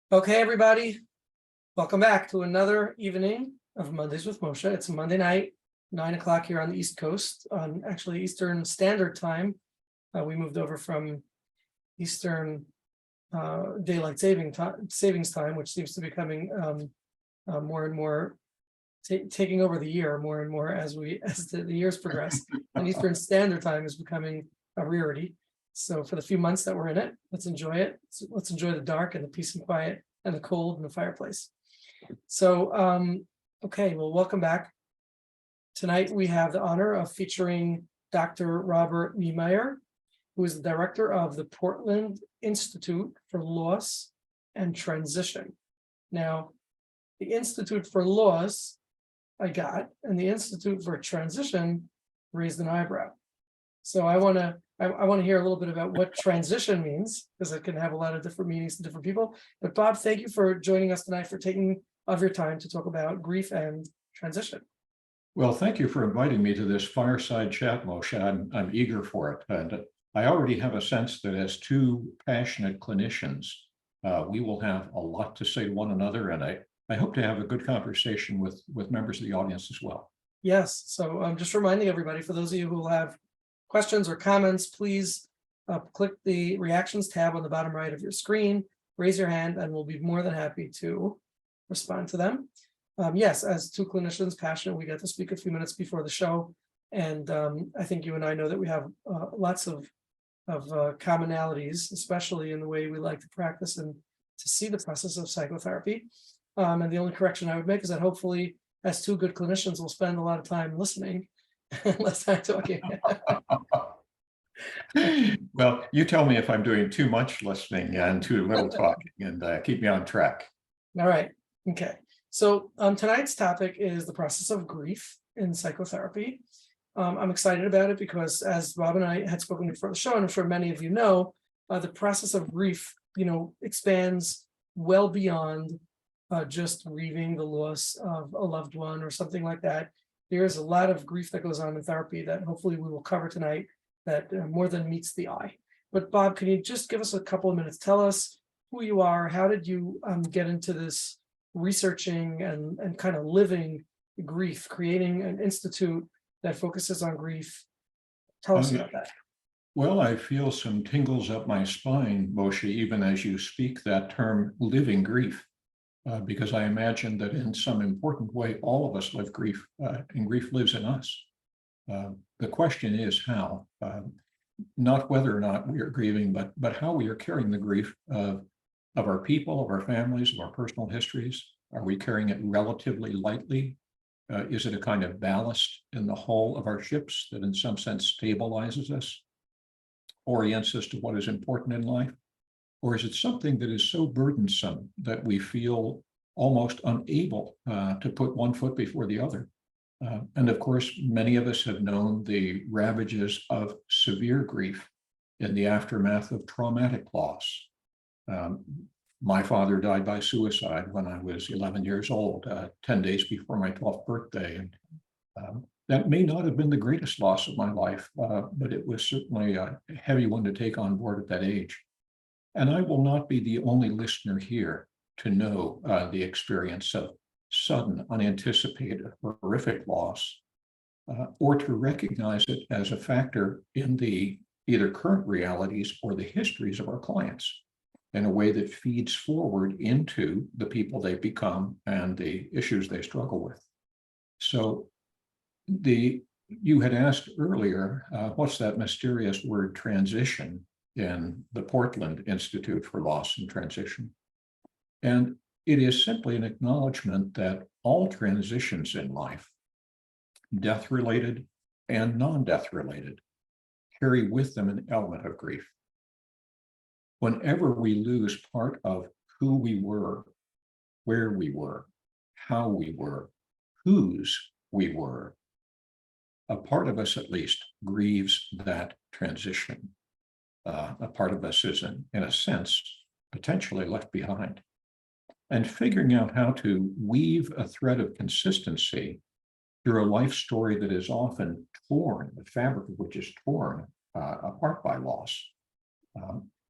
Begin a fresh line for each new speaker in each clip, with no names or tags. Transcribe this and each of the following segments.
Okay, everybody, welcome back to another evening of Mondays with Moshe. It's Monday night, 9 o'clock here on the East Coast, on actually Eastern Standard Time. We moved over from Eastern Daylight Savings Time, which seems to be becoming more and more taking over the year more and more as the years progress. And Eastern Standard Time is becoming a rarity. So for the few months that we're in it, let's enjoy it. Let's enjoy the dark and the peace and quiet and the cold and the fireplace. So, okay, well, welcome back. Tonight we have the honor of featuring Dr. Robert Neimeyer, who is the director of the Portland Institute for Loss and Transition. Now, the Institute for Loss I got, and the Institute for Transition raised an eyebrow. So I want to hear a little bit about what transition means, because it can have a lot of different meanings to different people. But Bob, thank you for joining us tonight, for taking of your time to talk about grief and transition.
Well, thank you for inviting me to this fireside chat, Moshe. I'm eager for it. And I already have a sense that as two passionate clinicians, we will have a lot to say to one another. And I hope to have a good conversation with members of the audience as well.
Yes. So I'm just reminding everybody, for those of you who will have questions or comments, please click the reactions tab on the bottom right of your screen, raise your hand, and we'll be more than happy to respond to them. Yes, as two clinicians passionate, we get to speak a few minutes before the show. And I think you and I know that we have lots of commonalities, especially in the way we like to practice and to see the process of psychotherapy. And the only correction I would make is that hopefully, as two good clinicians, we'll spend a lot of time listening and less time talking.
Well, you tell me if I'm doing too much listening and too little talking, and keep me on track.
All right. Okay. So tonight's topic is the process of grief in psychotherapy. I'm excited about it because, as Rob and I had spoken before the show, and I'm sure many of you know, the process of grief, expands well beyond just grieving the loss of a loved one or something like that. There's a lot of grief that goes on in therapy that hopefully we will cover tonight that more than meets the eye. But Bob, can you just give us a couple of minutes? Tell us who you are. How did you get into this researching and kind of living grief, creating an institute that focuses on grief? Tell us about that.
Well, I feel some tingles up my spine, Moshe, even as you speak that term, living grief. Because I imagine that in some important way, all of us live grief, and grief lives in us. The question is how, not whether or not we are grieving, but how we are carrying the grief of our people, of our families, of our personal histories. Are we carrying it relatively lightly? Is it a kind of ballast in the hull of our ships that in some sense stabilizes us, orients us to what is important in life? Or is it something that is so burdensome that we feel almost unable to put one foot before the other? And of course, many of us have known the ravages of severe grief in the aftermath of traumatic loss. My father died by suicide when I was 11 years old, 10 days before my 12th birthday. And that may not have been the greatest loss of my life, but it was certainly a heavy one to take on board at that age. And I will not be the only listener here to know the experience of sudden, unanticipated, horrific loss, or to recognize it as a factor in the either current realities or the histories of our clients in a way that feeds forward into the people they become and the issues they struggle with. So you had asked earlier, what's that mysterious word transition in the Portland Institute for Loss and Transition? And it is simply an acknowledgement that all transitions in life, death-related and non-death related, carry with them an element of grief. Whenever we lose part of who we were, where we were, how we were, whose we were, a part of us at least grieves that transition. A part of us is, in a sense, potentially left behind. And figuring out how to weave a thread of consistency through a life story that is often torn, the fabric of which is torn apart by loss,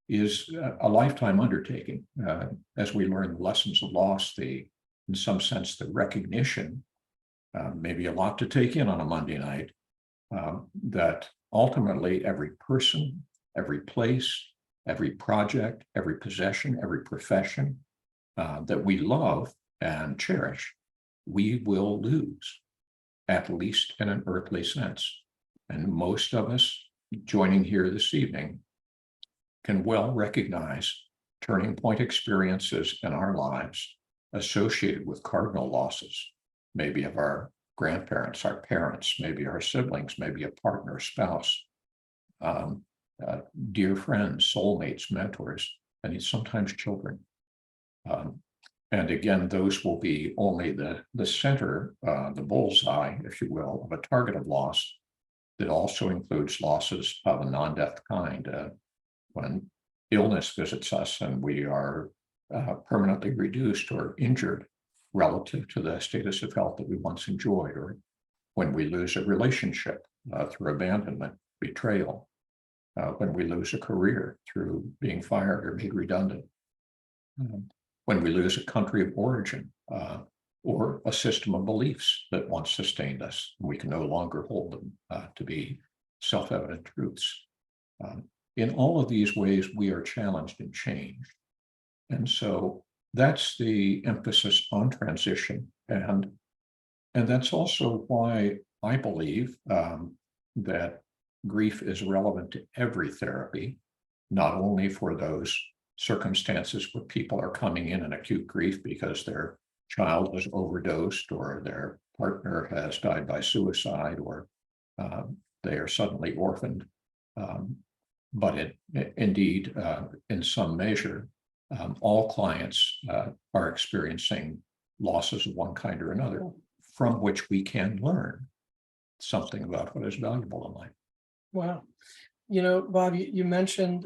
is a lifetime undertaking. As we learn the lessons of loss, in some sense, the recognition, maybe a lot to take in on a Monday night, that ultimately every person, every place, every project, every possession, every profession that we love and cherish, we will lose, at least in an earthly sense. And most of us joining here this evening can well recognize turning point experiences in our lives associated with cardinal losses, maybe of our grandparents, our parents, maybe our siblings, maybe a partner, spouse, dear friends, soulmates, mentors, and sometimes children. And again, those will be only the center, the bullseye, if you will, of a target of loss that also includes losses of a non-death kind. When illness visits us and we are permanently reduced or injured relative to the status of health that we once enjoyed, or when we lose a relationship through abandonment, betrayal, when we lose a career through being fired or made redundant, when we lose a country of origin or a system of beliefs that once sustained us, we can no longer hold them to be self-evident truths. In all of these ways, we are challenged and changed. And so that's the emphasis on transition. And that's also why I believe that grief is relevant to every therapy, not only for those circumstances where people are coming in acute grief because their child has overdosed or their partner has died by suicide or they are suddenly orphaned. But indeed, in some measure, all clients are experiencing losses of one kind or another, from which we can learn something about what is valuable in life.
Wow. Bob, you mentioned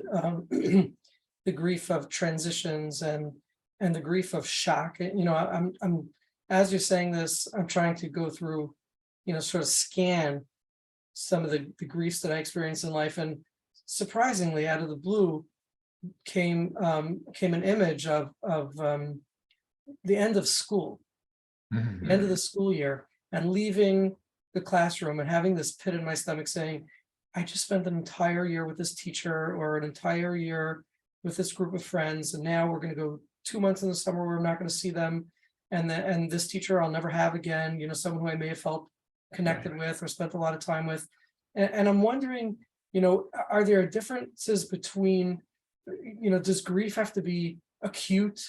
the grief of transitions and the grief of shock. I'm as you're saying this, I'm trying to go through, sort of scan some of the griefs that I experienced in life, and surprisingly, out of the blue, came an image of the end of school,
Mhm.
the end of the school year, and leaving the classroom and having this pit in my stomach saying, I just spent an entire year with this teacher or an entire year with this group of friends, and now we're going to go 2 months in the summer where we're not going to see them, and this teacher I'll never have again, someone who I may have felt connected with or spent a lot of time with. And I'm wondering, are there differences between, does grief have to be acute,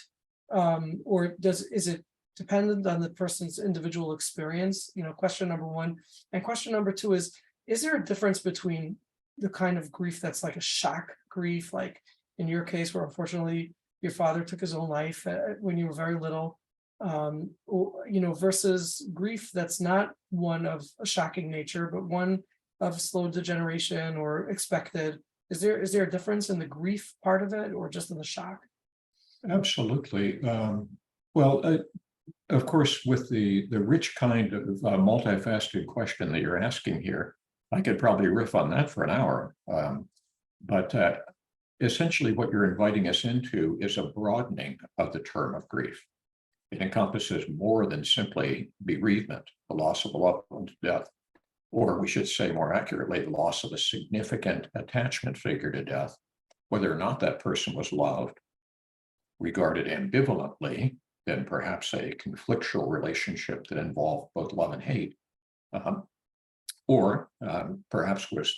or is it dependent on the person's individual experience? Question number one. And question number two is there a difference between the kind of grief that's like a shock grief, like in your case, where unfortunately your father took his own life when you were very little, versus grief that's not one of a shocking nature, but one of slow degeneration or expected? Is there a difference in the grief part of it or just in the shock?
Absolutely. Of course, with the rich kind of multifaceted question that you're asking here, I could probably riff on that for an hour. But essentially what you're inviting us into is a broadening of the term of grief. It encompasses more than simply bereavement, the loss of a loved one to death, or we should say more accurately, the loss of a significant attachment figure to death, whether or not that person was loved, regarded ambivalently, then perhaps a conflictual relationship that involved both love and hate, or perhaps was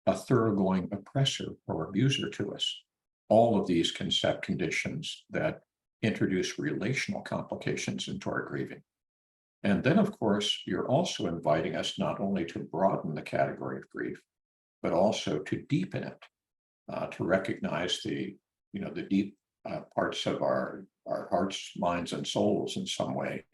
a thoroughgoing oppressor or abuser to us. All of these can set conditions that introduce relational complications into our grieving. And then, of course, you're also inviting us not only to broaden the category of grief, but also to deepen it, to recognize the deep parts of our hearts, minds, and souls in some way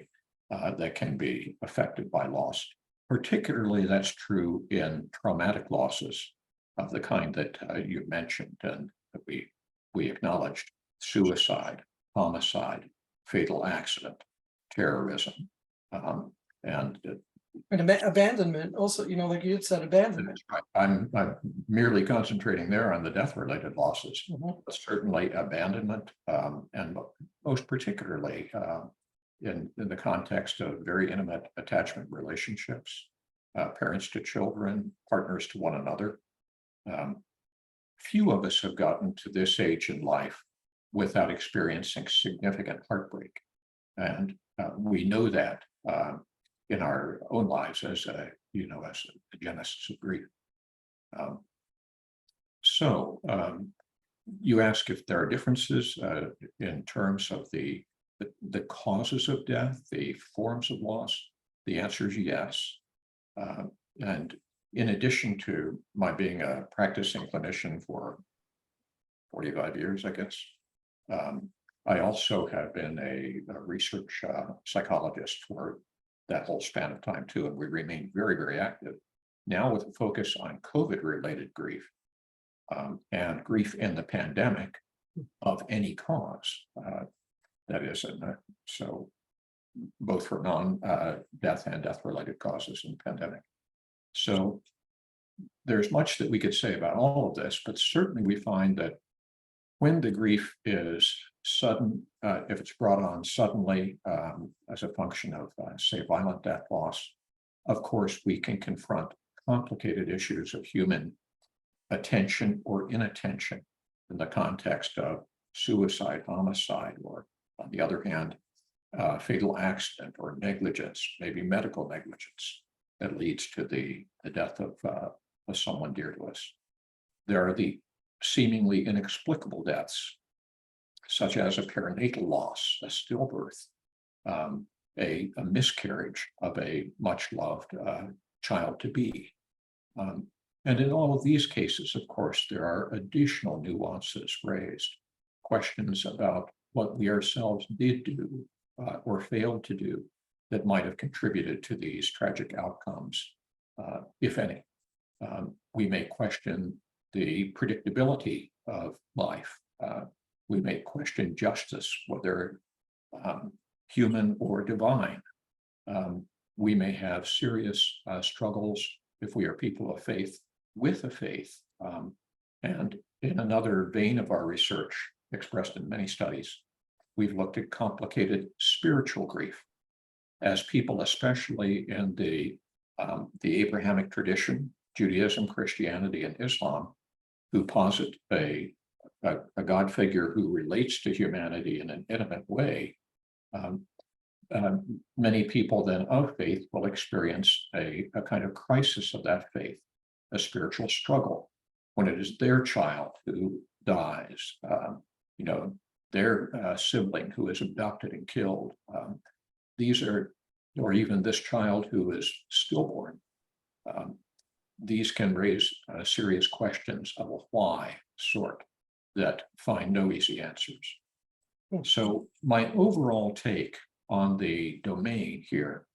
that can be affected by loss. Particularly, that's true in traumatic losses of the kind that you mentioned and that we acknowledged: suicide, homicide, fatal accident, terrorism, and
And abandonment also, like you had said, abandonment.
I'm merely concentrating there on the death-related losses,
Mhm.
but certainly abandonment, and most particularly in the context of very intimate attachment relationships, parents to children, partners to one another. Few of us have gotten to this age in life without experiencing significant heartbreak. And we know that in our own lives as a genesis of grief. You ask if there are differences in terms of the causes of death, the forms of loss. The answer is yes. And in addition to my being a practicing clinician for 45 years, I guess, I also have been a research psychologist for that whole span of time too, and we remain very, very active now with a focus on COVID-related grief and grief in the pandemic of any cause. That is, so both for non-death and death-related causes in the pandemic. So there's much that we could say about all of this, but certainly we find that when the grief is sudden, if it's brought on suddenly as a function of, say, violent death loss, of course, we can confront complicated issues of human attention or inattention in the context of suicide, homicide, or on the other hand, fatal accident or negligence, maybe medical negligence that leads to the death of someone dear to us. There are the seemingly inexplicable deaths, such as a perinatal loss, a stillbirth, a miscarriage of a much loved child to be. And in all of these cases, of course, there are additional nuances raised, questions about what we ourselves did do or failed to do that might have contributed to these tragic outcomes, if any. We may question the predictability of life. We may question justice, whether human or divine. We may have serious struggles if we are people of faith with a faith. And in another vein of our research, expressed in many studies, we've looked at complicated spiritual grief as people, especially in the Abrahamic tradition, Judaism, Christianity, and Islam, who posit a God figure who relates to humanity in an intimate way. Many people then of faith will experience a kind of crisis of that faith, a spiritual struggle, when it is their child who dies, their sibling who is abducted and killed. These are, or even this child who is stillborn. These can raise serious questions of a why sort that find no easy answers. So my overall take on the domain here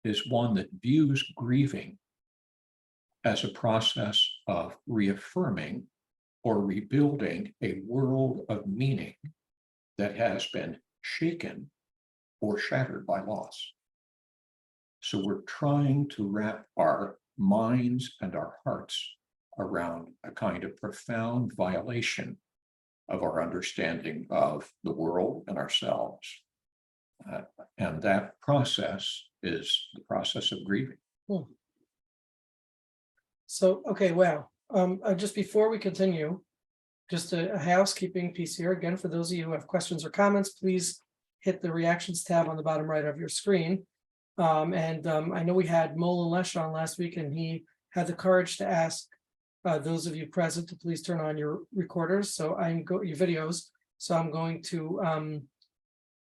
is one that views grieving as a process of reaffirming or rebuilding a world of meaning that has been shaken or shattered by loss. So we're trying to wrap our minds and our hearts around a kind of profound violation of our understanding of the world and ourselves. And that process is the process of grieving.
So, okay, wow. Just before we continue, just a housekeeping piece here. Again, for those of you who have questions or comments, please hit the reactions tab on the bottom right of your screen. I know we had Molen Lesh on last week, and he had the courage to ask those of you present to please turn on your recorders. So your videos. So I'm going to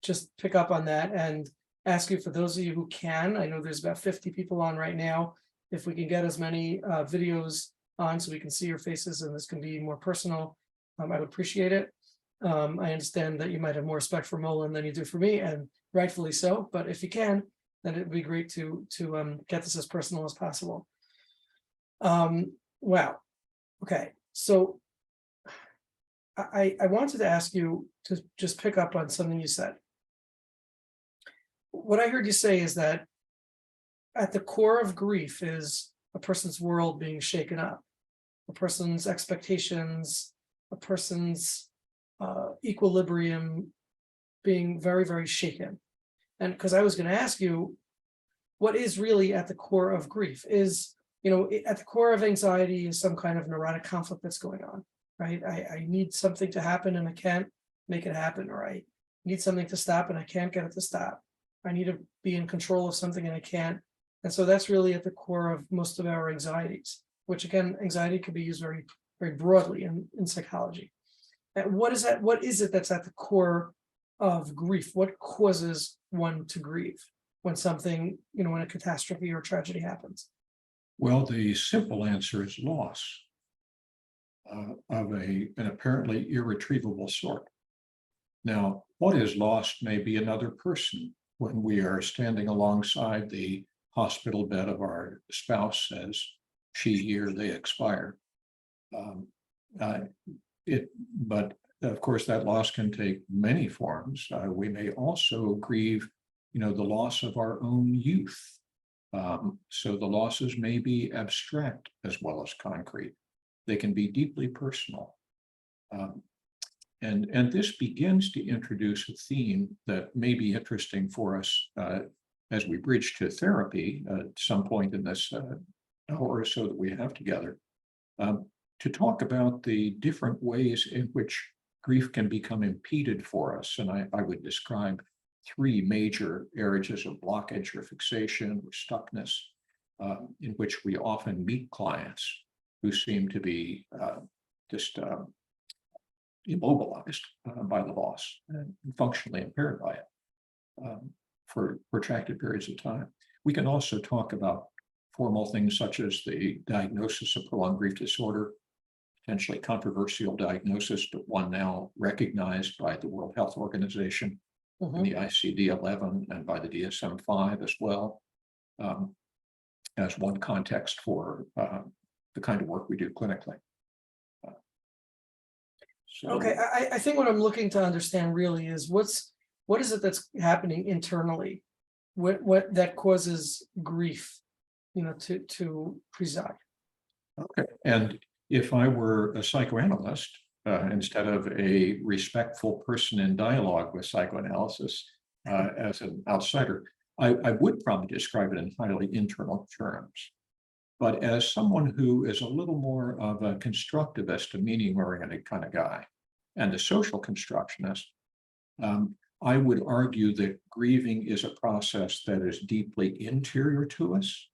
just pick up on that and ask you, for those of you who can, I know there's about 50 people on right now, if we can get as many videos on so we can see your faces and this can be more personal, I would appreciate it. I understand that you might have more respect for Molen than you do for me, and rightfully so, but if you can, then it'd be great to get this as personal as possible. Wow. Okay, so I wanted to ask you to just pick up on something you said. What I heard you say is that at the core of grief is a person's world being shaken up, a person's expectations, a person's equilibrium being very, very shaken. And because I was going to ask you, what is really at the core of grief is, at the core of anxiety is some kind of neurotic conflict that's going on, right? I need something to happen and I can't make it happen, or I need something to stop and I can't get it to stop. I need to be in control of something and I can't. And so that's really at the core of most of our anxieties, which again, anxiety could be used very, very broadly in psychology. And what is that? What is it that's at the core of grief? What causes one to grieve when something, when a catastrophe or tragedy happens?
Well, the simple answer is loss of an apparently irretrievable sort. Now, what is lost may be another person when we are standing alongside the hospital bed of our spouse as she, he, or they expire. But of course, that loss can take many forms. We may also grieve, the loss of our own youth. So the losses may be abstract as well as concrete. They can be deeply personal. And this begins to introduce a theme that may be interesting for us as we bridge to therapy at some point in this hour or so that we have together, to talk about the different ways in which grief can become impeded for us. And I would describe three major areas of blockage or fixation or stuckness in which we often meet clients who seem to be just immobilized by the loss and functionally impaired by it for protracted periods of time. We can also talk about formal things such as the diagnosis of prolonged grief disorder, potentially controversial diagnosis, but one now recognized by the World Health Organization, and the ICD-11, and by the DSM-5 as well, as one context for the kind of work we do clinically.
Okay, I think what I'm looking to understand really is what is it that's happening internally, what that causes grief, to preside.
Okay, and if I were a psychoanalyst, instead of a respectful person in dialogue with psychoanalysis as an outsider, I would probably describe it in highly internal terms. But as someone who is a little more of a constructivist, a meaning-oriented kind of guy, and a social constructionist, I would argue that grieving is a process that is deeply interior to us,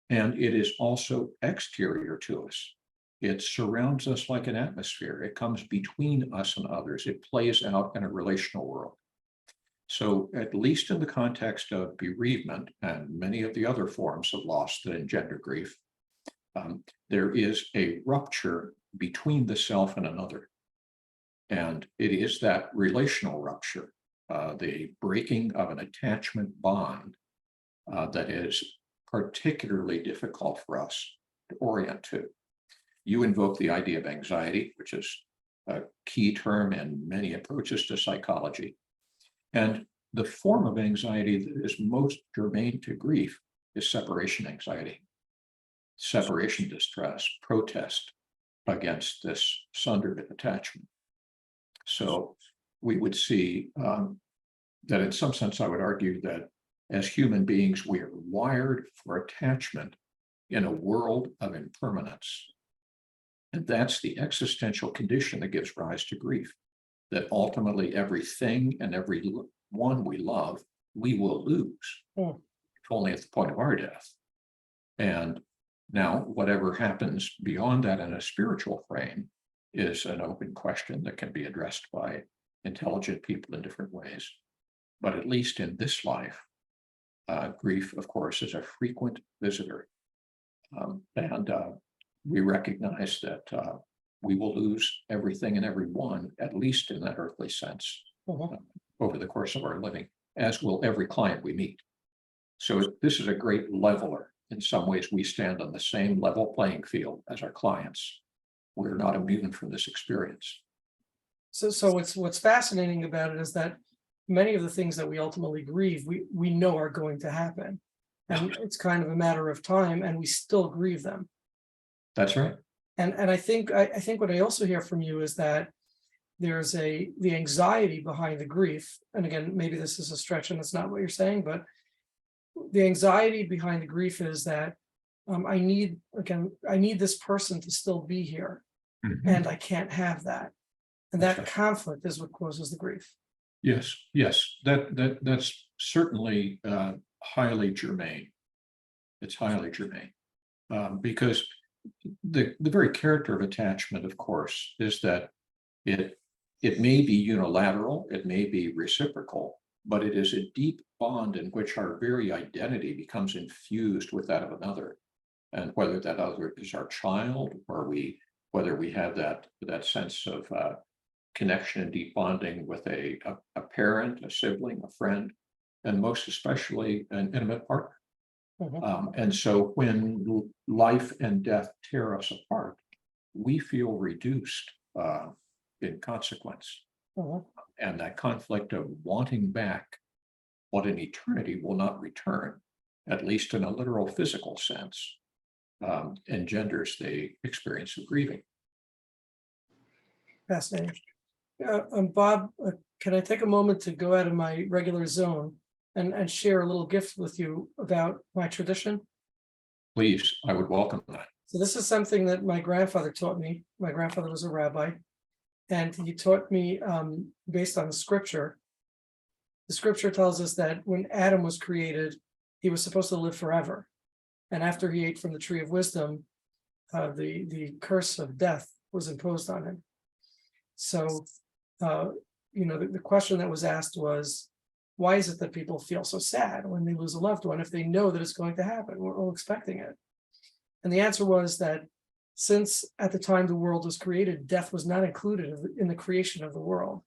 and it is also exterior to us. It surrounds us like an atmosphere. It comes between us and others. It plays out in a relational world. So at least in the context of bereavement and many of the other forms of loss that engender grief, there is a rupture between the self and another. And it is that relational rupture, the breaking of an attachment bond that is particularly difficult for us to orient to. You invoke the idea of anxiety, which is a key term in many approaches to psychology. And the form of anxiety that is most germane to grief is separation anxiety, separation distress, protest against this sundered attachment. So we would see that in some sense, I would argue that as human beings, we are wired for attachment in a world of impermanence. And that's the existential condition that gives rise to grief, that ultimately everything and every one we love, we will lose, if only at the point of our death. And now, whatever happens beyond that in a spiritual frame is an open question that can be addressed by intelligent people in different ways. But at least in this life, grief, of course, is a frequent visitor. And we recognize that we will lose everything and everyone, at least in that earthly sense, over the course of our living, as will every client we meet. So this is a great leveler. In some ways, we stand on the same level playing field as our clients. We're not immune from this experience.
So what's fascinating about it is that many of the things that we ultimately grieve, we know are going to happen. and it's kind of a matter of time, and we still grieve them.
That's right.
And I think what I also hear from you is that there's the anxiety behind the grief. And again, maybe this is a stretch and it's not what you're saying, but the anxiety behind the grief is that I need this person to still be here,
Mhm.
and I can't have that. And
That's
that
right.
conflict is what causes the grief.
Yes, that's certainly highly germane. It's highly germane because the very character of attachment, of course, is that it may be unilateral, it may be reciprocal, but it is a deep bond in which our very identity becomes infused with that of another. And whether that other is our child, or whether we have that sense of connection and deep bonding with a parent, a sibling, a friend, and most especially an intimate partner.
Mhm,
And so when life and death tear us apart, we feel reduced in consequence.
mhm.
And that conflict of wanting back what in eternity will not return, at least in a literal physical sense, engenders the experience of grieving.
Fascinating. Bob, can I take a moment to go out of my regular zone and share a little gift with you about my tradition?
Please, I would welcome that.
So this is something that my grandfather taught me. My grandfather was a rabbi, and he taught me based on the scripture. The scripture tells us that when Adam was created, he was supposed to live forever. And after he ate from the tree of wisdom, the curse of death was imposed on him. So, the question that was asked was, why is it that people feel so sad when they lose a loved one if they know that it's going to happen? We're all expecting it. And the answer was that since at the time the world was created, death was not included in the creation of the world.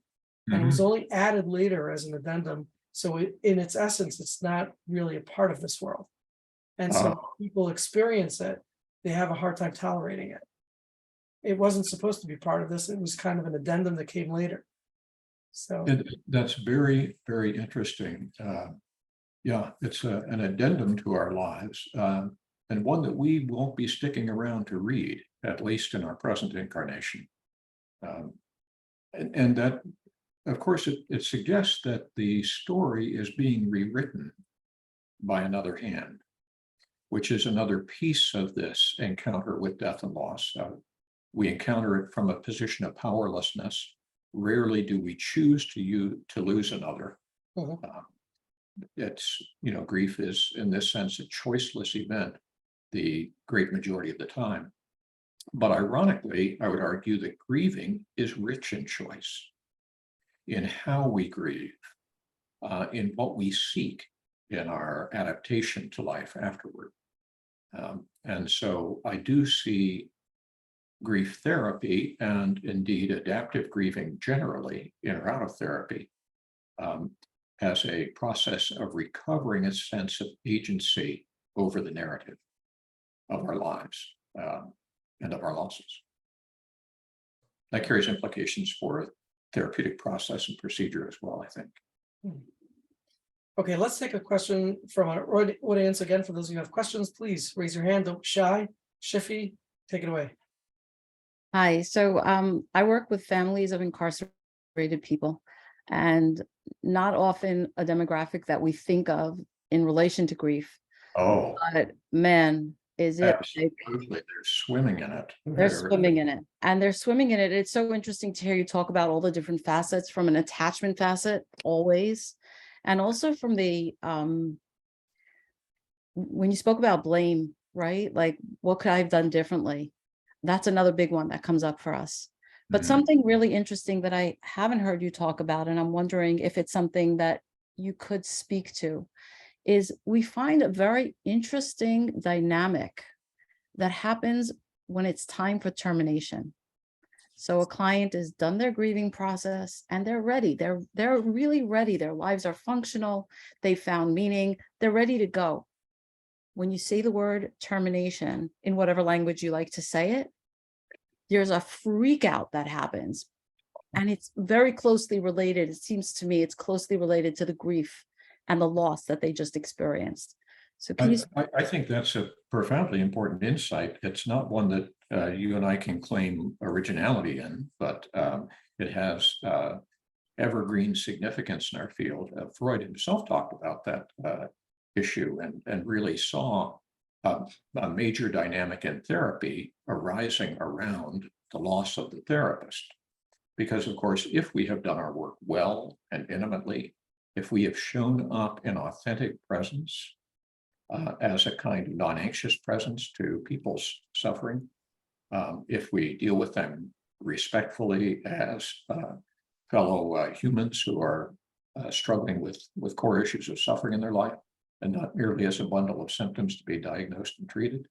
And it was only added later as an addendum. So in its essence, it's not really a part of this world. And so people experience it, they have a hard time tolerating it. It wasn't supposed to be part of this. It was kind of an addendum that came later. So
That's very, very interesting. Yeah, it's an addendum to our lives, and one that we won't be sticking around to read, at least in our present incarnation. And that, of course, it suggests that the story is being rewritten by another hand, which is another piece of this encounter with death and loss. We encounter it from a position of powerlessness. Rarely do we choose to lose another.
mhm.
It's, grief is in this sense a choiceless event the great majority of the time. But ironically, I would argue that grieving is rich in choice, in how we grieve, in what we seek in our adaptation to life afterward. And so I do see grief therapy, and indeed adaptive grieving generally, in or out of therapy, as a process of recovering a sense of agency over the narrative of our lives and of our losses. That carries implications for therapeutic process and procedure as well, I think.
Okay, let's take a question from our audience. Again, for those of you who have questions, please raise your hand. Don't be shy. Shiffy, take it away.
Hi, so I work with families of incarcerated people, and not often a demographic that we think of in relation to grief.
Oh,
But man, is it like
absolutely. They're swimming in it.
they're swimming in it, and they're swimming in it. It's so interesting to hear you talk about all the different facets, from an attachment facet always, and also from the when you spoke about blame, right? Like, what could I have done differently? That's another big one that comes up for us. But
Mhm.
something really interesting that I haven't heard you talk about, and I'm wondering if it's something that you could speak to, is we find a very interesting dynamic that happens when it's time for termination. So a client has done their grieving process and they're ready. They're really ready. Their lives are functional. They found meaning. They're ready to go. When you say the word termination, in whatever language you like to say it, there's a freak out that happens. And it's very closely related. It seems to me it's closely related to the grief and the loss that they just experienced. So can you,
I think that's a profoundly important insight. It's not one that you and I can claim originality in, but it has evergreen significance in our field. Freud himself talked about that issue and really saw a major dynamic in therapy arising around the loss of the therapist. Because, of course, if we have done our work well and intimately, if we have shown up in authentic presence as a kind of non-anxious presence to people's suffering, if we deal with them respectfully as fellow humans who are struggling with core issues of suffering in their life, and not merely as a bundle of symptoms to be diagnosed and treated,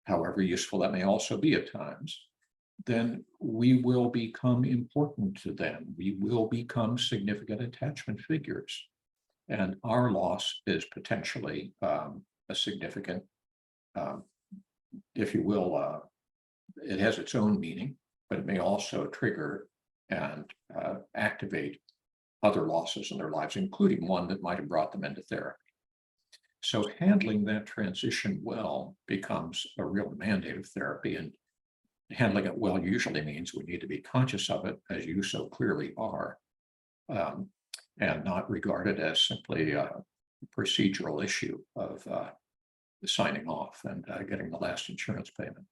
however useful that may also be at times, then we will become important to them. We will become significant attachment figures. And our loss is potentially a significant, if you will, it has its own meaning, but it may also trigger and activate other losses in their lives, including one that might have brought them into therapy. So handling that transition well becomes a real mandate of therapy, and handling it well usually means we need to be conscious of it, as you so clearly are, and not regard it as simply a procedural issue of signing off and getting the last insurance payment.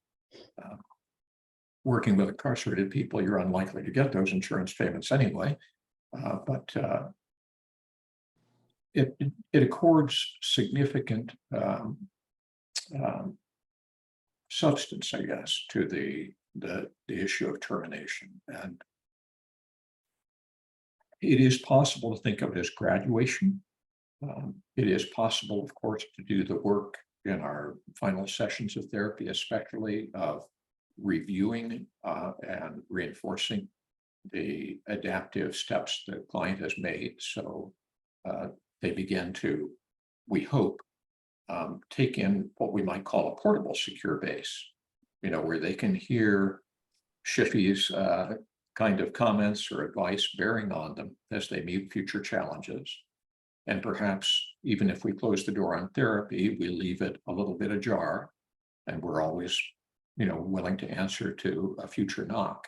Working with incarcerated people, you're unlikely to get those insurance payments anyway, but it accords significant substance, I guess, to the issue of termination. And it is possible to think of it as graduation. It is possible, of course, to do the work in our final sessions of therapy, especially of reviewing and reinforcing the adaptive steps the client has made. So they begin to, we hope, take in what we might call a portable secure base, where they can hear Shiffy's kind of comments or advice bearing on them as they meet future challenges. And perhaps even if we close the door on therapy, we leave it a little bit ajar, and we're always, willing to answer to a future knock.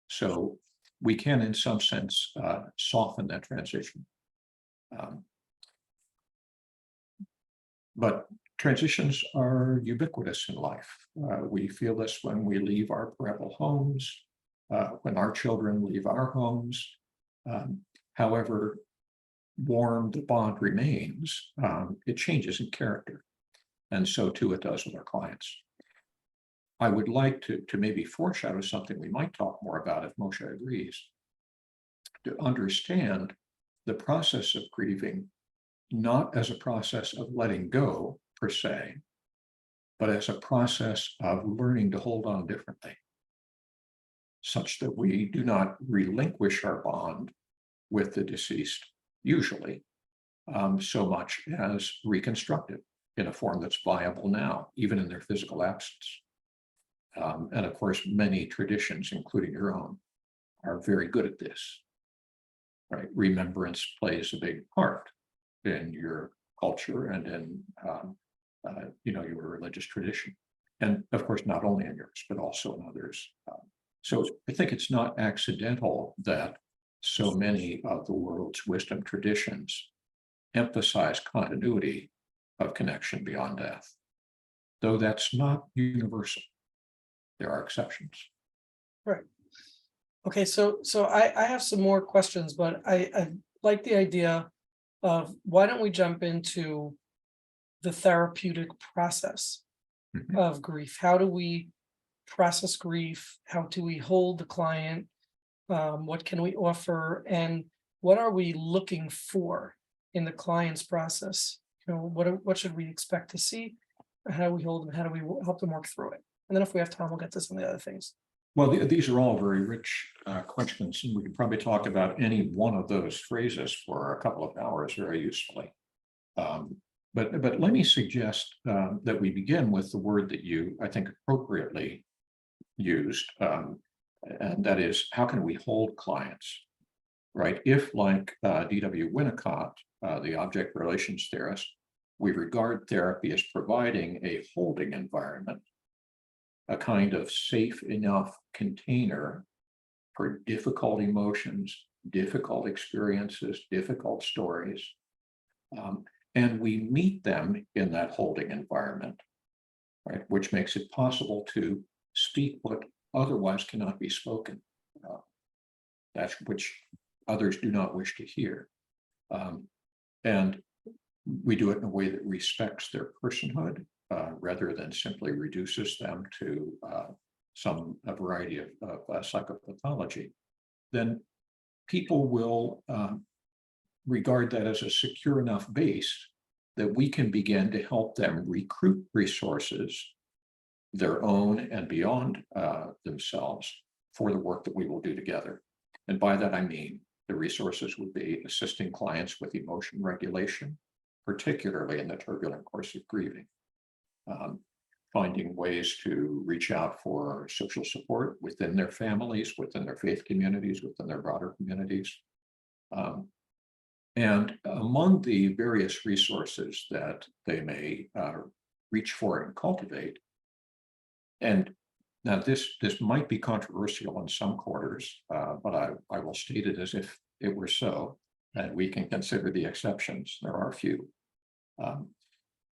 So we can, in some sense, soften that transition. But transitions are ubiquitous in life. We feel this when we leave our parental homes, when our children leave our homes. However warm the bond remains, it changes in character. And so too it does with our clients. I would like to maybe foreshadow something we might talk more about if Moshe agrees, to understand the process of grieving, not as a process of letting go per se, but as a process of learning to hold on differently, such that we do not relinquish our bond with the deceased, usually, so much as reconstruct it in a form that's viable now, even in their physical absence. And of course, many traditions, including your own, are very good at this, right? Remembrance plays a big part in your culture and in, your religious tradition. And of course, not only in yours, but also in others. So I think it's not accidental that so many of the world's wisdom traditions emphasize continuity of connection beyond death, though that's not universal. There are exceptions.
Right. Okay, so I have some more questions, but I like the idea of why don't we jump into the therapeutic process of grief? How do we process grief? How do we hold the client? What can we offer? And what are we looking for in the client's process? What should we expect to see? How do we hold them? How do we help them work through it? And then if we have time, we'll get to some of the other things.
Well, these are all very rich questions, and we could probably talk about any one of those phrases for a couple of hours very usefully. But let me suggest that we begin with the word that you, I think, appropriately used, and that is, how can we hold clients, right? If, like D.W. Winnicott, the object relations theorist, we regard therapy as providing a holding environment, a kind of safe enough container for difficult emotions, difficult experiences, difficult stories. And we meet them in that holding environment, right? Which makes it possible to speak what otherwise cannot be spoken. That's which others do not wish to hear. And we do it in a way that respects their personhood rather than simply reduces them to a variety of psychopathology. Then people will regard that as a secure enough base that we can begin to help them recruit resources, their own and beyond themselves, for the work that we will do together. And by that, I mean the resources would be assisting clients with emotion regulation, particularly in the turbulent course of grieving, finding ways to reach out for social support within their families, within their faith communities, within their broader communities. And among the various resources that they may reach for and cultivate, and now this might be controversial in some quarters, but I will state it as if it were so, and we can consider the exceptions. There are a few.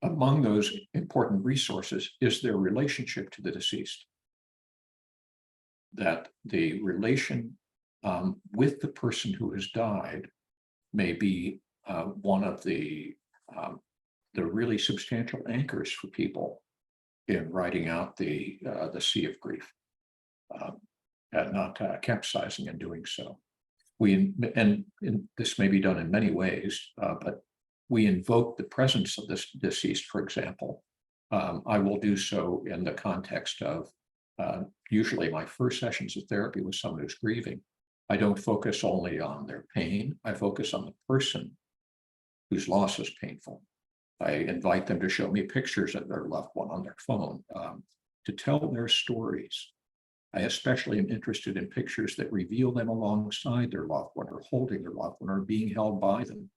Among those important resources is their relationship to the deceased. That the relation with the person who has died may be one of the really substantial anchors for people in writing out the sea of grief, and not capsizing in doing so. And this may be done in many ways, but we invoke the presence of this deceased, for example. I will do so in the context of usually my first sessions of therapy with someone who's grieving. I don't focus only on their pain. I focus on the person whose loss is painful. I invite them to show me pictures of their loved one on their phone, to tell their stories. I especially am interested in pictures that reveal them alongside their loved one, or holding their loved one, or being held by them.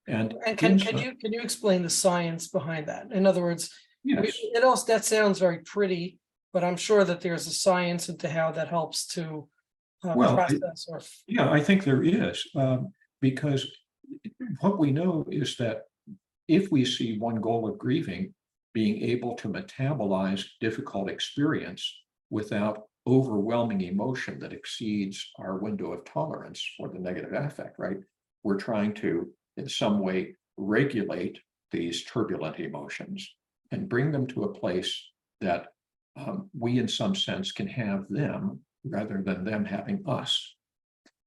And
can you explain the science behind that? In other words,
yes,
that sounds very pretty, but I'm sure that there's a science into how that helps to process.
I think there is, because what we know is that if we see one goal of grieving being able to metabolize difficult experience without overwhelming emotion that exceeds our window of tolerance for the negative affect, right? We're trying to, in some way, regulate these turbulent emotions and bring them to a place that we, in some sense, can have them rather than them having us.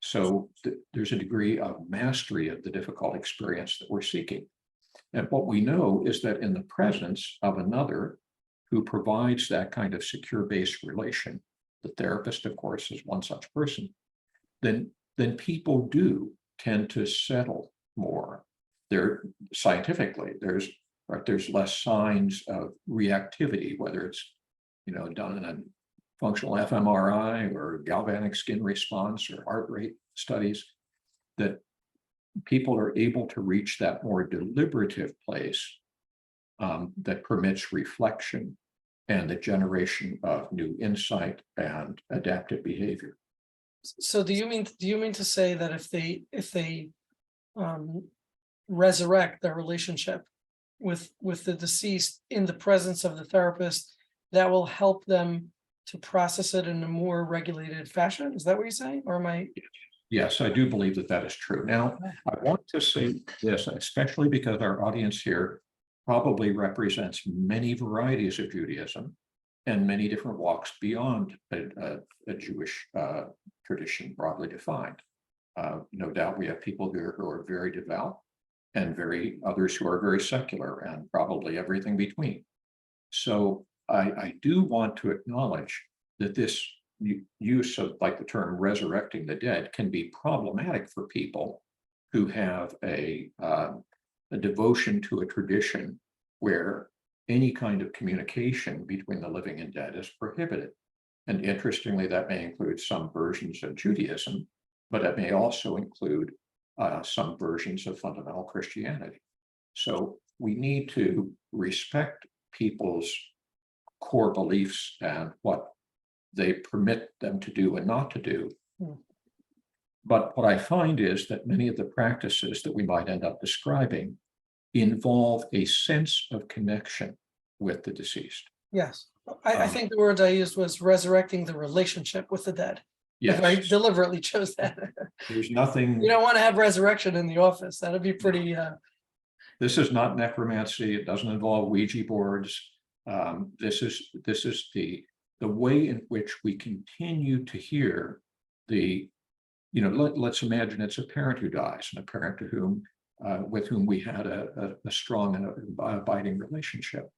So there's a degree of mastery of the difficult experience that we're seeking. And what we know is that in the presence of another who provides that kind of secure base relation, the therapist, of course, is one such person, then people do tend to settle more. Scientifically, there's less signs of reactivity, whether it's done in a functional fMRI or galvanic skin response or heart rate studies, that people are able to reach that more deliberative place that permits reflection and the generation of new insight and adaptive behavior.
So do you mean to say that if they resurrect their relationship with the deceased in the presence of the therapist, that will help them to process it in a more regulated fashion? Is that what you're saying? Or am I?
Yes, I do believe that is true. Now, I want to say this, especially because our audience here probably represents many varieties of Judaism and many different walks beyond a Jewish tradition broadly defined. No doubt we have people here who are very devout and others who are very secular, and probably everything between. So I do want to acknowledge that this use of, like, the term resurrecting the dead can be problematic for people who have a devotion to a tradition where any kind of communication between the living and dead is prohibited. And interestingly, that may include some versions of Judaism, but it may also include some versions of fundamental Christianity. So we need to respect people's core beliefs and what they permit them to do and not to do.
Hmm.
But what I find is that many of the practices that we might end up describing involve a sense of connection with the deceased.
Yes, I think the words I used was resurrecting the relationship with the dead. If I
Yes,
deliberately chose that.
there's nothing,
You don't want to have resurrection in the office. That'd be pretty,
this is not necromancy. It doesn't involve Ouija boards. This is the way in which we continue to hear the, let's imagine it's a parent who dies, and a parent to whom, with whom we had a strong and abiding relationship.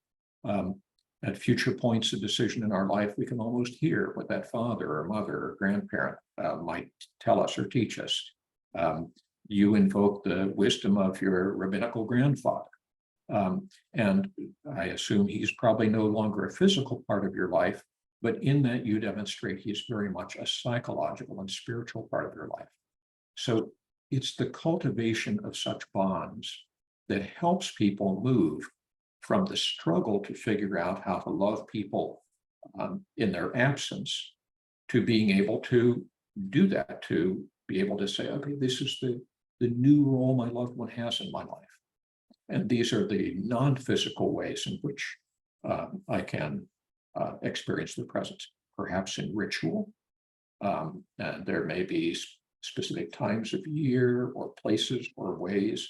At future points of decision in our life, we can almost hear what that father or mother or grandparent might tell us or teach us. You invoke the wisdom of your rabbinical grandfather. And I assume he's probably no longer a physical part of your life, but in that you demonstrate he's very much a psychological and spiritual part of your life. So it's the cultivation of such bonds that helps people move from the struggle to figure out how to love people in their absence to being able to do that, to be able to say, okay, this is the new role my loved one has in my life. And these are the non-physical ways in which I can experience the presence, perhaps in ritual. And there may be specific times of year or places or ways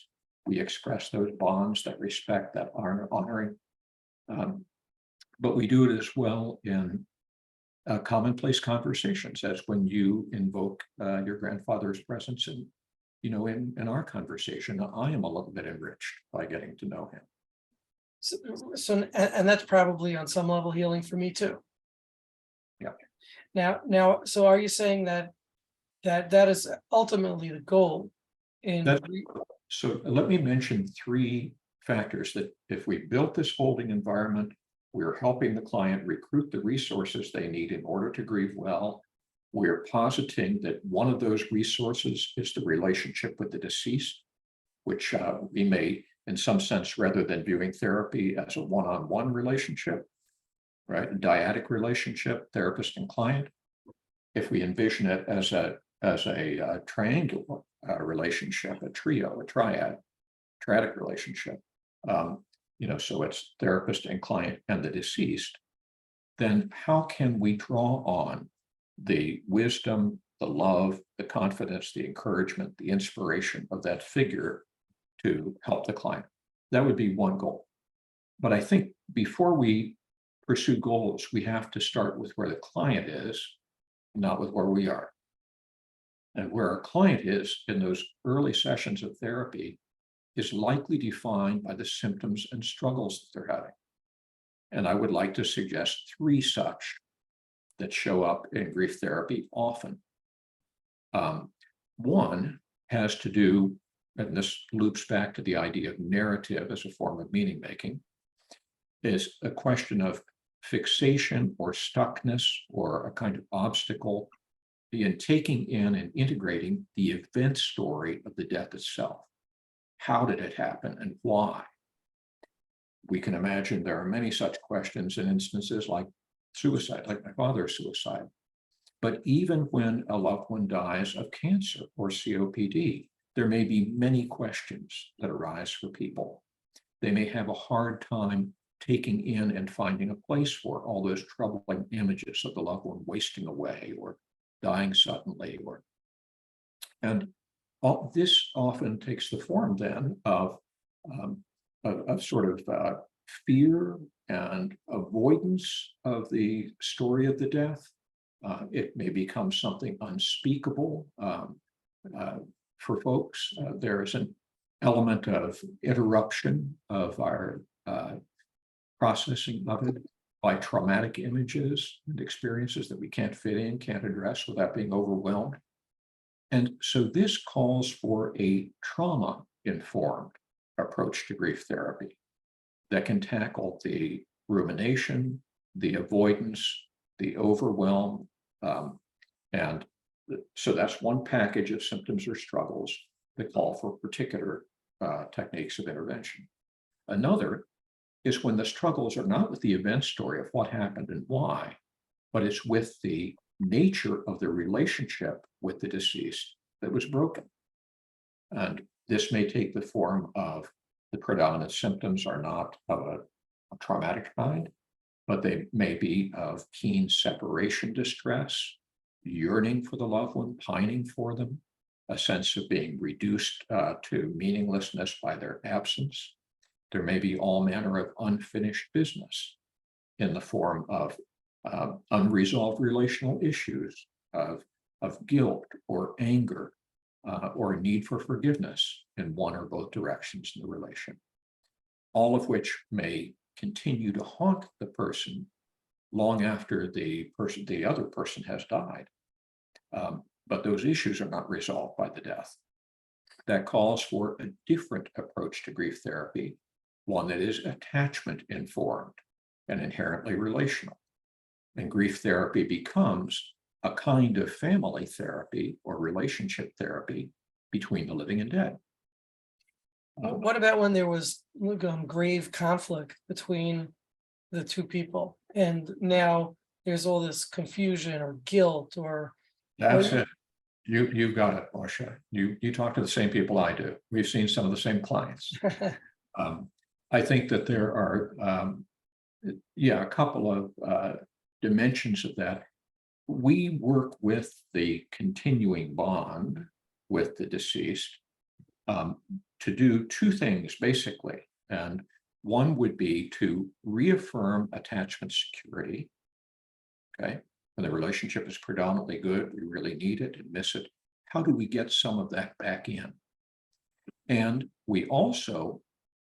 we express those bonds, that respect, that honoring. But we do it as well in commonplace conversations, as when you invoke your grandfather's presence in our conversation. I am a little bit enriched by getting to know him.
and that's probably on some level healing for me too.
Yeah.
Now, so are you saying that is ultimately the goal in
So let me mention 3 factors that if we built this holding environment, we're helping the client recruit the resources they need in order to grieve well. We're positing that one of those resources is the relationship with the deceased, which we may, in some sense, rather than viewing therapy as a one-on-one relationship, right, a dyadic relationship, therapist and client. If we envision it as a triangular relationship, a trio, a triadic relationship, so it's therapist and client and the deceased, then how can we draw on the wisdom, the love, the confidence, the encouragement, the inspiration of that figure to help the client? That would be one goal. But I think before we pursue goals, we have to start with where the client is, not with where we are. And where our client is in those early sessions of therapy is likely defined by the symptoms and struggles that they're having. And I would like to suggest 3 such that show up in grief therapy often. One has to do, and this loops back to the idea of narrative as a form of meaning making, is a question of fixation or stuckness or a kind of obstacle in taking in and integrating the event story of the death itself. How did it happen and why? We can imagine there are many such questions in instances like suicide, like my father's suicide. But even when a loved one dies of cancer or COPD, there may be many questions that arise for people. They may have a hard time taking in and finding a place for all those troubling images of the loved one wasting away or dying suddenly, and all this often takes the form then of sort of fear and avoidance of the story of the death. It may become something unspeakable for folks. There is an element of interruption of our processing of it by traumatic images and experiences that we can't fit in, can't address without being overwhelmed. And so this calls for a trauma-informed approach to grief therapy that can tackle the rumination, the avoidance, the overwhelm. And so that's one package of symptoms or struggles that call for particular techniques of intervention. Another is when the struggles are not with the event story of what happened and why, but it's with the nature of the relationship with the deceased that was broken. And this may take the form of the predominant symptoms are not of a traumatic kind, but they may be of keen separation distress, yearning for the loved one, pining for them, a sense of being reduced to meaninglessness by their absence. There may be all manner of unfinished business in the form of unresolved relational issues, of guilt or anger, or a need for forgiveness in one or both directions in the relation, all of which may continue to haunt the person long after the other person has died. But those issues are not resolved by the death. That calls for a different approach to grief therapy, one that is attachment informed and inherently relational. And grief therapy becomes a kind of family therapy or relationship therapy between the living and dead.
What about when there was grave conflict between the two people, and now there's all this confusion or guilt or?
That's it. You've got it, Moshe. You talk to the same people I do. We've seen some of the same clients. I think that there are, a couple of dimensions of that. We work with the continuing bond with the deceased to do two things, basically. And one would be to reaffirm attachment security. Okay. When the relationship is predominantly good, we really need it and miss it. How do we get some of that back in? And we also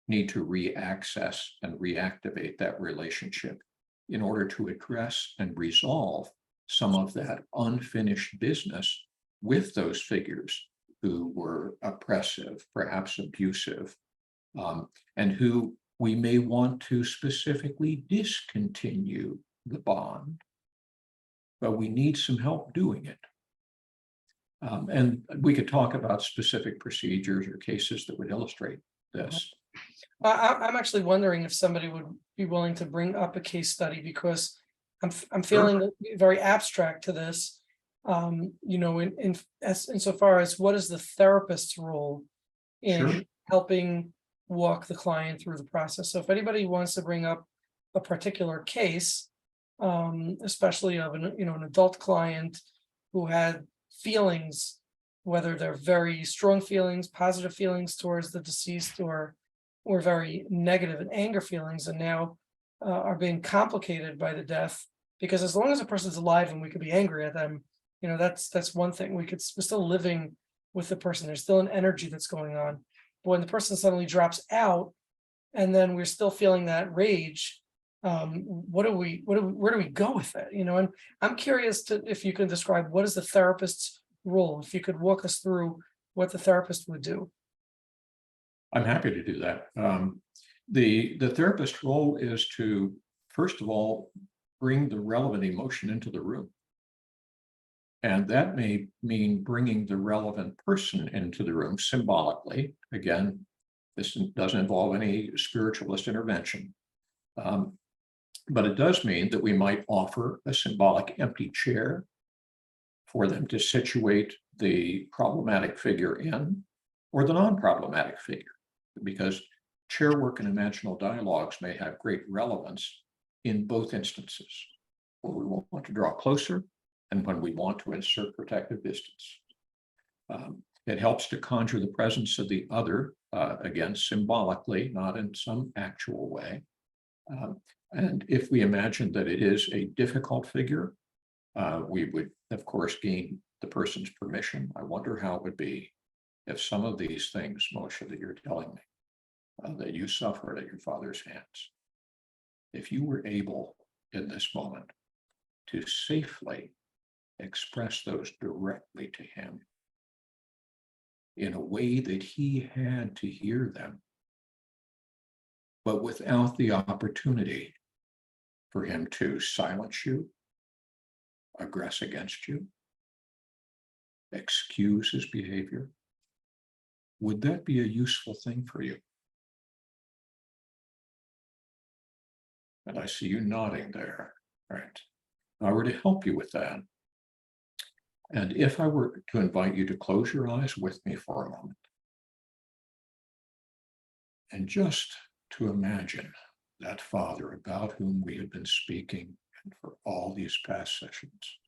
need to reaccess and reactivate that relationship in order to address and resolve some of that unfinished business with those figures who were oppressive, perhaps abusive, and who we may want to specifically discontinue the bond, but we need some help doing it. And we could talk about specific procedures or cases that would illustrate this.
I'm actually wondering if somebody would be willing to bring up a case study, because I'm feeling very abstract to this. Insofar as what is the therapist's role in helping walk the client through the process. So if anybody wants to bring up a particular case, especially of an adult client who had feelings, whether they're very strong feelings, positive feelings towards the deceased, or very negative and anger feelings, and now are being complicated by the death. Because as long as a person's alive and we could be angry at them, that's one thing. We're still living with the person. There's still an energy that's going on. But when the person suddenly drops out, and then we're still feeling that rage, where do we go with it? And I'm curious if you can describe what is the therapist's role. If you could walk us through what the therapist would do.
I'm happy to do that. The therapist's role is to, first of all, bring the relevant emotion into the room. And that may mean bringing the relevant person into the room symbolically. Again, this doesn't involve any spiritualist intervention. But it does mean that we might offer a symbolic empty chair for them to situate the problematic figure in, or the non-problematic figure, because chair work and imaginal dialogues may have great relevance in both instances, where we want to draw closer and when we want to insert protective distance. It helps to conjure the presence of the other, again, symbolically, not in some actual way. And if we imagine that it is a difficult figure, we would, of course, gain the person's permission. I wonder how it would be if some of these things, Moshe, that you're telling me, that you suffered at your father's hands, if you were able in this moment to safely express those directly to him in a way that he had to hear them, but without the opportunity for him to silence you, aggress against you, excuse his behavior, would that be a useful thing for you? And I see you nodding there, right? If I were to help you with that, and if I were to invite you to close your eyes with me for a moment, and just to imagine that father about whom we have been speaking and for all these past sessions,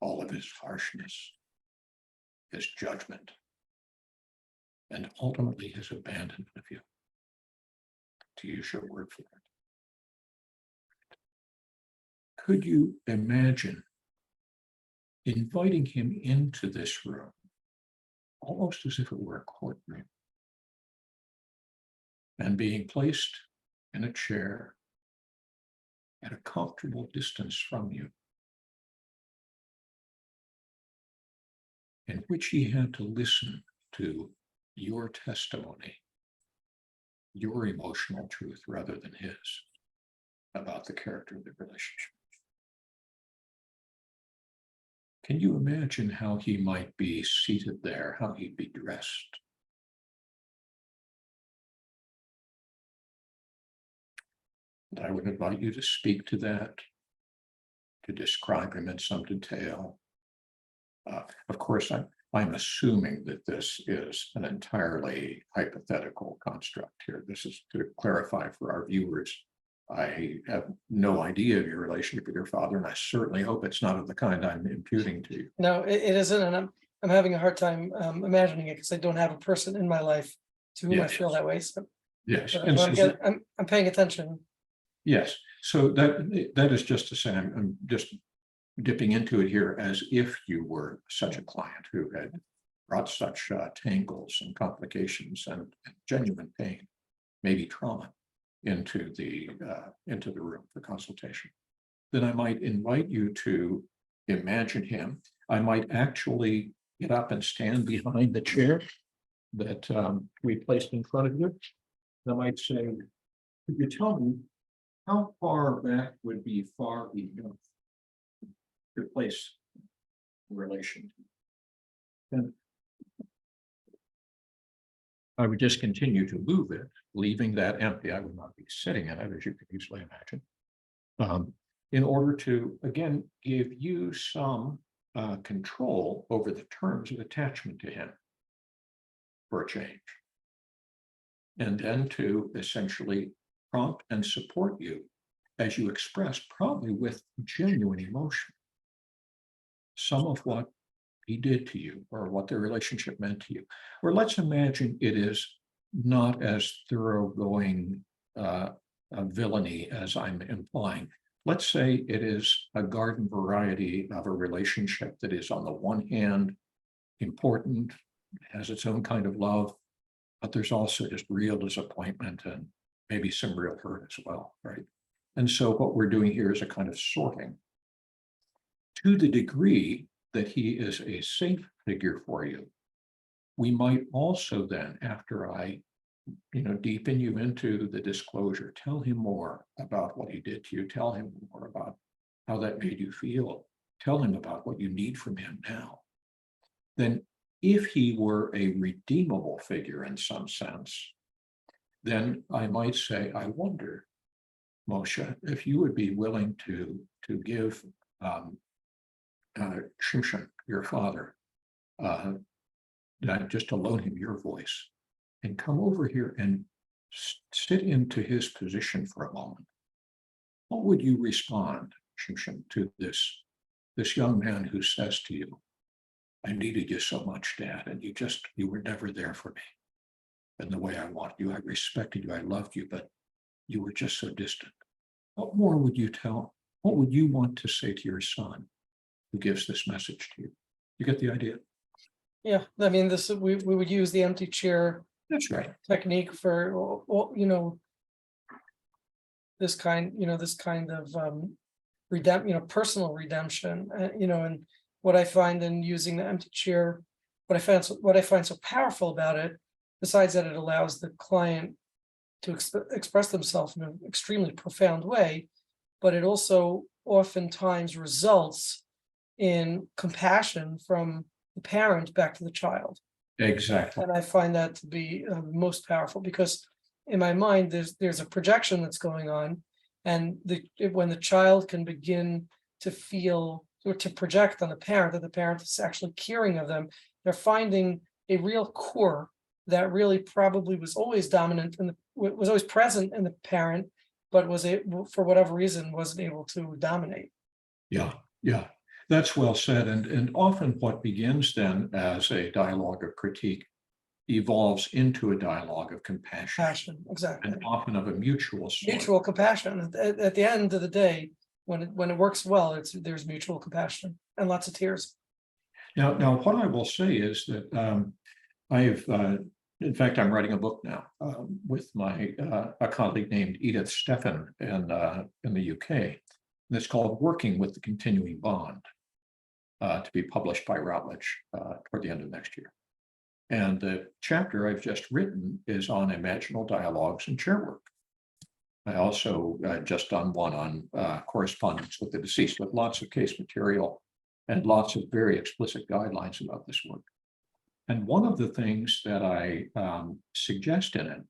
all of his harshness, his judgment, and ultimately his abandonment of you, to use your word for it. Could you imagine inviting him into this room, almost as if it were a courtroom, and being placed in a chair at a comfortable distance from you, in which he had to listen to your testimony, your emotional truth rather than his, about the character of the relationship? Can you imagine how he might be seated there, how he'd be dressed? And I would invite you to speak to that, to describe him in some detail. Of course, I'm assuming that this is an entirely hypothetical construct here. This is to clarify for our viewers. I have no idea of your relationship with your father, and I certainly hope it's not of the kind I'm imputing to you.
No, it isn't, and I'm having a hard time imagining it because I don't have a person in my life to whom I
Yes.
feel that way. So
Yes,
but
and so
I'm paying attention.
yes, so that is just to say, I'm just dipping into it here as if you were such a client who had brought such tangles and complications and genuine pain, maybe trauma, into the room for consultation. Then I might invite you to imagine him. I might actually get up and stand behind the chair that we placed in front of you. I might say, could you tell me how far back would be far enough to place relation? And I would just continue to move it, leaving that empty. I would not be sitting in it, as you can easily imagine, in order to, again, give you some control over the terms of attachment to him for a change. And then to essentially prompt and support you as you express, probably with genuine emotion, some of what he did to you or what the relationship meant to you. Or let's imagine it is not as thoroughgoing a villainy as I'm implying. Let's say it is a garden variety of a relationship that is, on the one hand, important, has its own kind of love, but there's also just real disappointment and maybe some real hurt as well, right? And so what we're doing here is a kind of sorting. To the degree that he is a safe figure for you, we might also then, after I deepen you into the disclosure, tell him more about what he did to you, tell him more about how that made you feel, tell him about what you need from him now. Then if he were a redeemable figure in some sense, then I might say, I wonder, Moshe, if you would be willing to give Shimshon, your father, just to loan him your voice and come over here and sit into his position for a moment. What would you respond, Shimshon, to this young man who says to you, I needed you so much, Dad, and you were never there for me. And the way I wanted you, I respected you, I loved you, but you were just so distant. What more would you tell? What would you want to say to your son who gives this message to you? You get the idea?
Yeah, I mean, we would use the empty chair
That's right.
technique for, this kind of personal redemption, and what I find in using the empty chair, what I find so powerful about it, besides that it allows the client to express themselves in an extremely profound way, but it also oftentimes results in compassion from the parent back to the child.
Exactly.
And I find that to be most powerful, because in my mind, there's a projection that's going on, and when the child can begin to feel or to project on the parent that the parent is actually caring of them, they're finding a real core that really probably was always dominant and was always present in the parent, but was able, for whatever reason, wasn't able to dominate.
Yeah, yeah, that's well said. And often what begins then as a dialogue of critique evolves into a dialogue of compassion,
Passion, exactly.
and often of a mutual sort.
Mutual compassion. At the end of the day, when it works well, there's mutual compassion and lots of tears.
Now, what I will say is that in fact, I'm writing a book now with a colleague named Edith Steffen in the UK. And it's called Working with the Continuing Bond, to be published by Routledge toward the end of next year. And the chapter I've just written is on imaginal dialogues and chair work. I also just done one on correspondence with the deceased, with lots of case material and lots of very explicit guidelines about this work. And one of the things that I suggest in it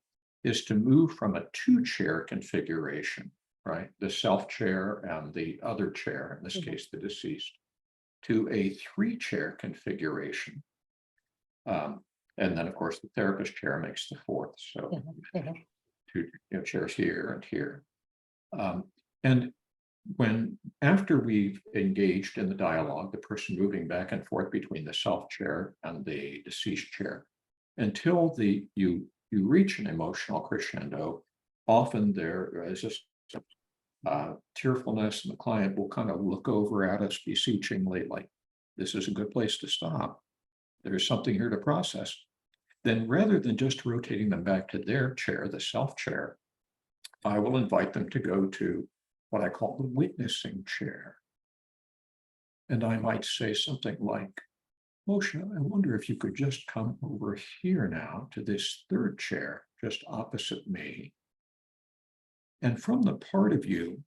is to move from a 2-chair configuration, right? The self chair and the other chair, in this case, the deceased, to a 3-chair configuration. And then, of course, the therapist chair makes the 4th. So 2 chairs here and here. And after we've engaged in the dialogue, the person moving back and forth between the self chair and the deceased chair, until you reach an emotional crescendo, often there is just tearfulness, and the client will kind of look over at us beseechingly, like, this is a good place to stop. There's something here to process. Then rather than just rotating them back to their chair, the self chair, I will invite them to go to what I call the witnessing chair. And I might say something like, Moshe, I wonder if you could just come over here now to this 3rd chair, just opposite me. And from the part of you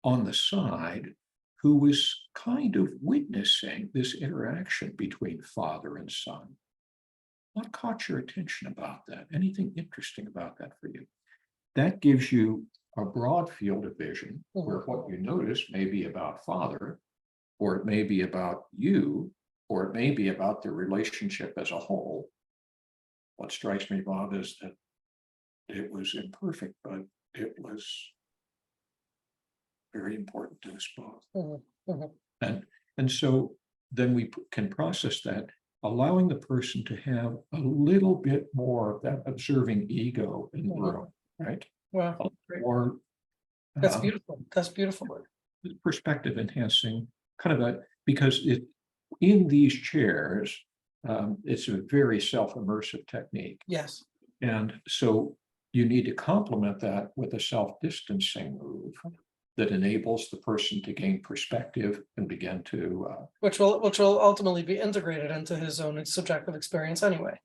on the side who was kind of witnessing this interaction between father and son, what caught your attention about that? Anything interesting about that for you? That gives you a broad field of vision where what you notice may be about father, or it may be about you, or it may be about the relationship as a whole. What strikes me, Bob, is that it was imperfect, but it was very important to us both. And so then we can process that, allowing the person to have a little bit more of that observing ego in the room, right?
Wow, great.
Or
That's beautiful. That's beautiful.
perspective enhancing kind of because in these chairs, it's a very self-immersive technique.
Yes.
And so you need to complement that with a self-distancing move that enables the person to gain perspective and begin to
Which will ultimately be integrated into his own subjective experience anyway.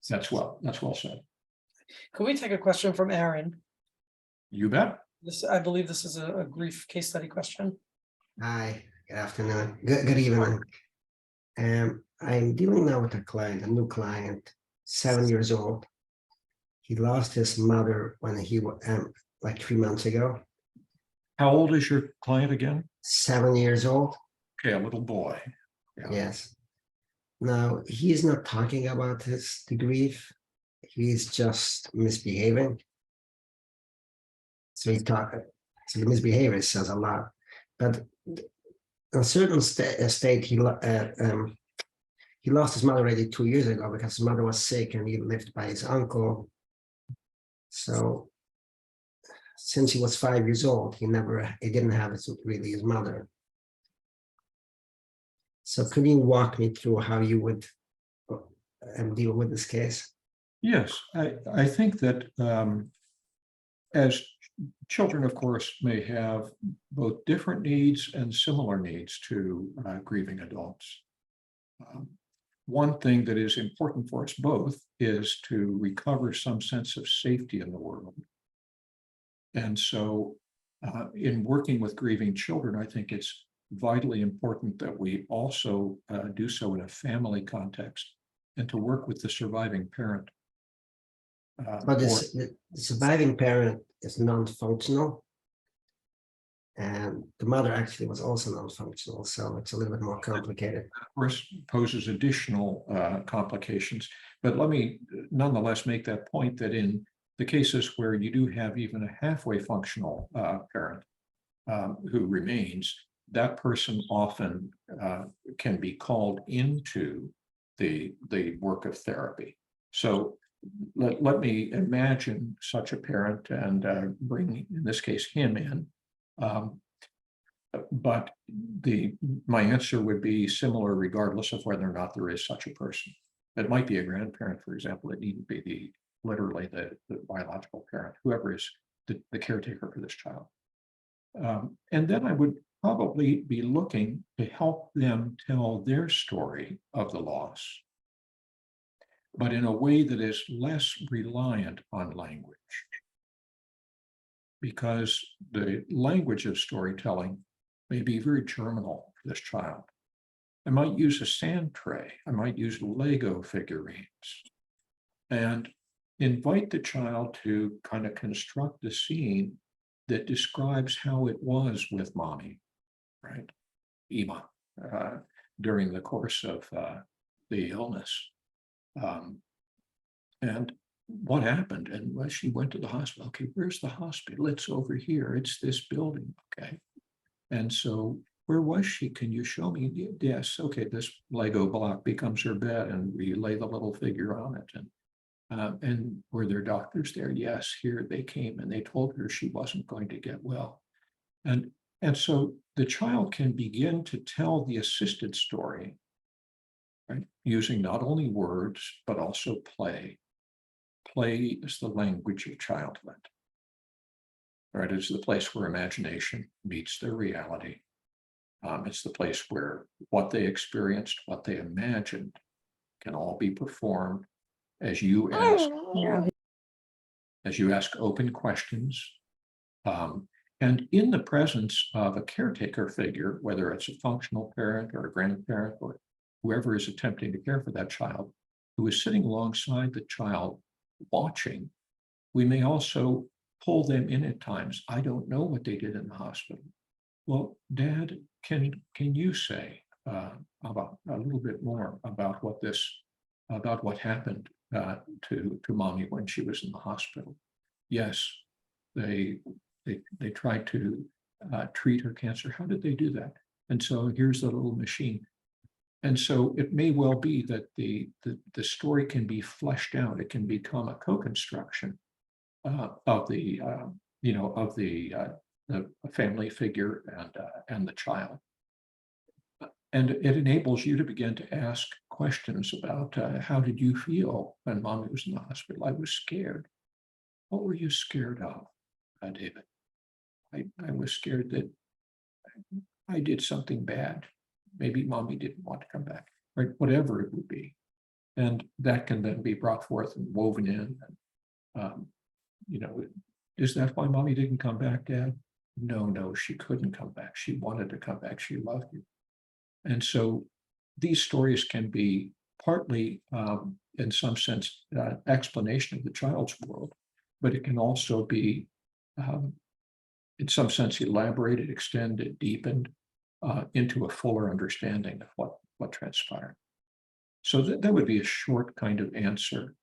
that's well said.
Can we take a question from Aaron?
You bet.
I believe this is a grief case study question.
Hi, good afternoon. Good evening. I'm dealing now with a new client, 7 years old. He lost his mother when he was like 3 months ago.
How old is your client again?
7 years old.
Okay, a little boy. Yeah.
Yes. Now he's not talking about the grief. He's just misbehaving. So so the misbehavior says a lot. But in a certain state, he lost his mother already 2 years ago because his mother was sick and he lived by his uncle. So since he was 5 years old, he didn't have really his mother. So could you walk me through how you would deal with this case?
Yes, I think that as children, of course, may have both different needs and similar needs to grieving adults. One thing that is important for us both is to recover some sense of safety in the world. And so in working with grieving children, I think it's vitally important that we also do so in a family context and to work with the surviving parent.
But
or-
the surviving parent is non-functional. And the mother actually was also non-functional, so it's a little bit more complicated.
of course, poses additional complications. But let me nonetheless make that point that in the cases where you do have even a halfway functional parent who remains, that person often can be called into the work of therapy. So let me imagine such a parent and bring, in this case, him in. But my answer would be similar regardless of whether or not there is such a person. It might be a grandparent, for example. It needn't be literally the biological parent, whoever is the caretaker for this child. And then I would probably be looking to help them tell their story of the loss, but in a way that is less reliant on language. Because the language of storytelling may be very germinal for this child. I might use a sand tray, I might use Lego figurines, and invite the child to kind of construct a scene that describes how it was with mommy, right? Ema, during the course of the illness. And what happened? And well, she went to the hospital. Okay, where's the hospital? It's over here. It's this building. Okay. And so where was she? Can you show me? Yes. Okay, this Lego block becomes her bed and we lay the little figure on it. And were there doctors there? Yes, here they came and they told her she wasn't going to get well. And so the child can begin to tell the assisted story, right? Using not only words, but also play. Play is the language of childhood, right? It's the place where imagination meets their reality. It's the place where what they experienced, what they imagined can all be performed as you ask open questions. And in the presence of a caretaker figure, whether it's a functional parent or a grandparent or whoever is attempting to care for that child, who is sitting alongside the child watching, we may also pull them in at times. I don't know what they did in the hospital. Well, Dad, can you say about a little bit more about what happened to mommy when she was in the hospital? Yes, they tried to treat her cancer. How did they do that? And so here's the little machine. And so it may well be that the story can be fleshed out. It can become a co-construction of the family figure and the child. And it enables you to begin to ask questions about how did you feel when mommy was in the hospital? I was scared. What were you scared of, David? I was scared that I did something bad. Maybe mommy didn't want to come back, right? Whatever it would be. And that can then be brought forth and woven in. And, is that why mommy didn't come back, Dad? No, she couldn't come back. She wanted to come back. She loved you. And so these stories can be partly, in some sense, explanation of the child's world, but it can also be, in some sense, elaborated, extended, deepened into a fuller understanding of what transpired. So that would be a short kind of answer.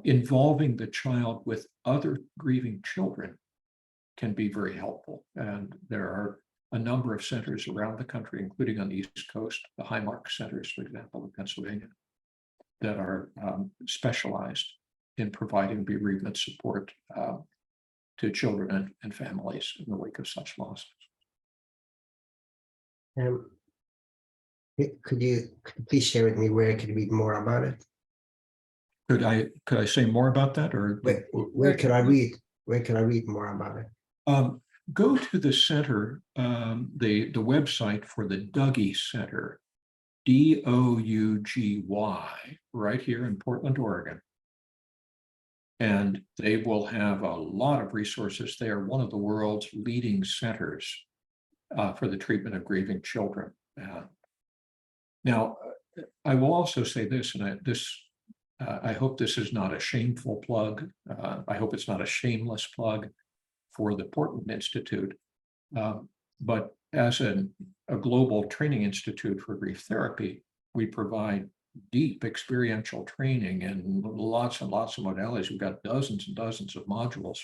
Involving the child with other grieving children can be very helpful. And there are a number of centers around the country, including on the East Coast, the Highmark centers, for example, in Pennsylvania, that are specialized in providing bereavement support to children and families in the wake of such losses.
Could you please share with me where I could read more about it?
Could I say more about that, or
where could I read? Where can I read more about it?
Go to the center, the website for the Dougy Center, DOUGY, right here in Portland, Oregon. And they will have a lot of resources. They are one of the world's leading centers for the treatment of grieving children. Now, I will also say this, and this I hope this is not a shameful plug. I hope it's not a shameless plug for the Portland Institute. But as a global training institute for grief therapy, we provide deep experiential training in lots and lots of modalities. We've got dozens and dozens of modules.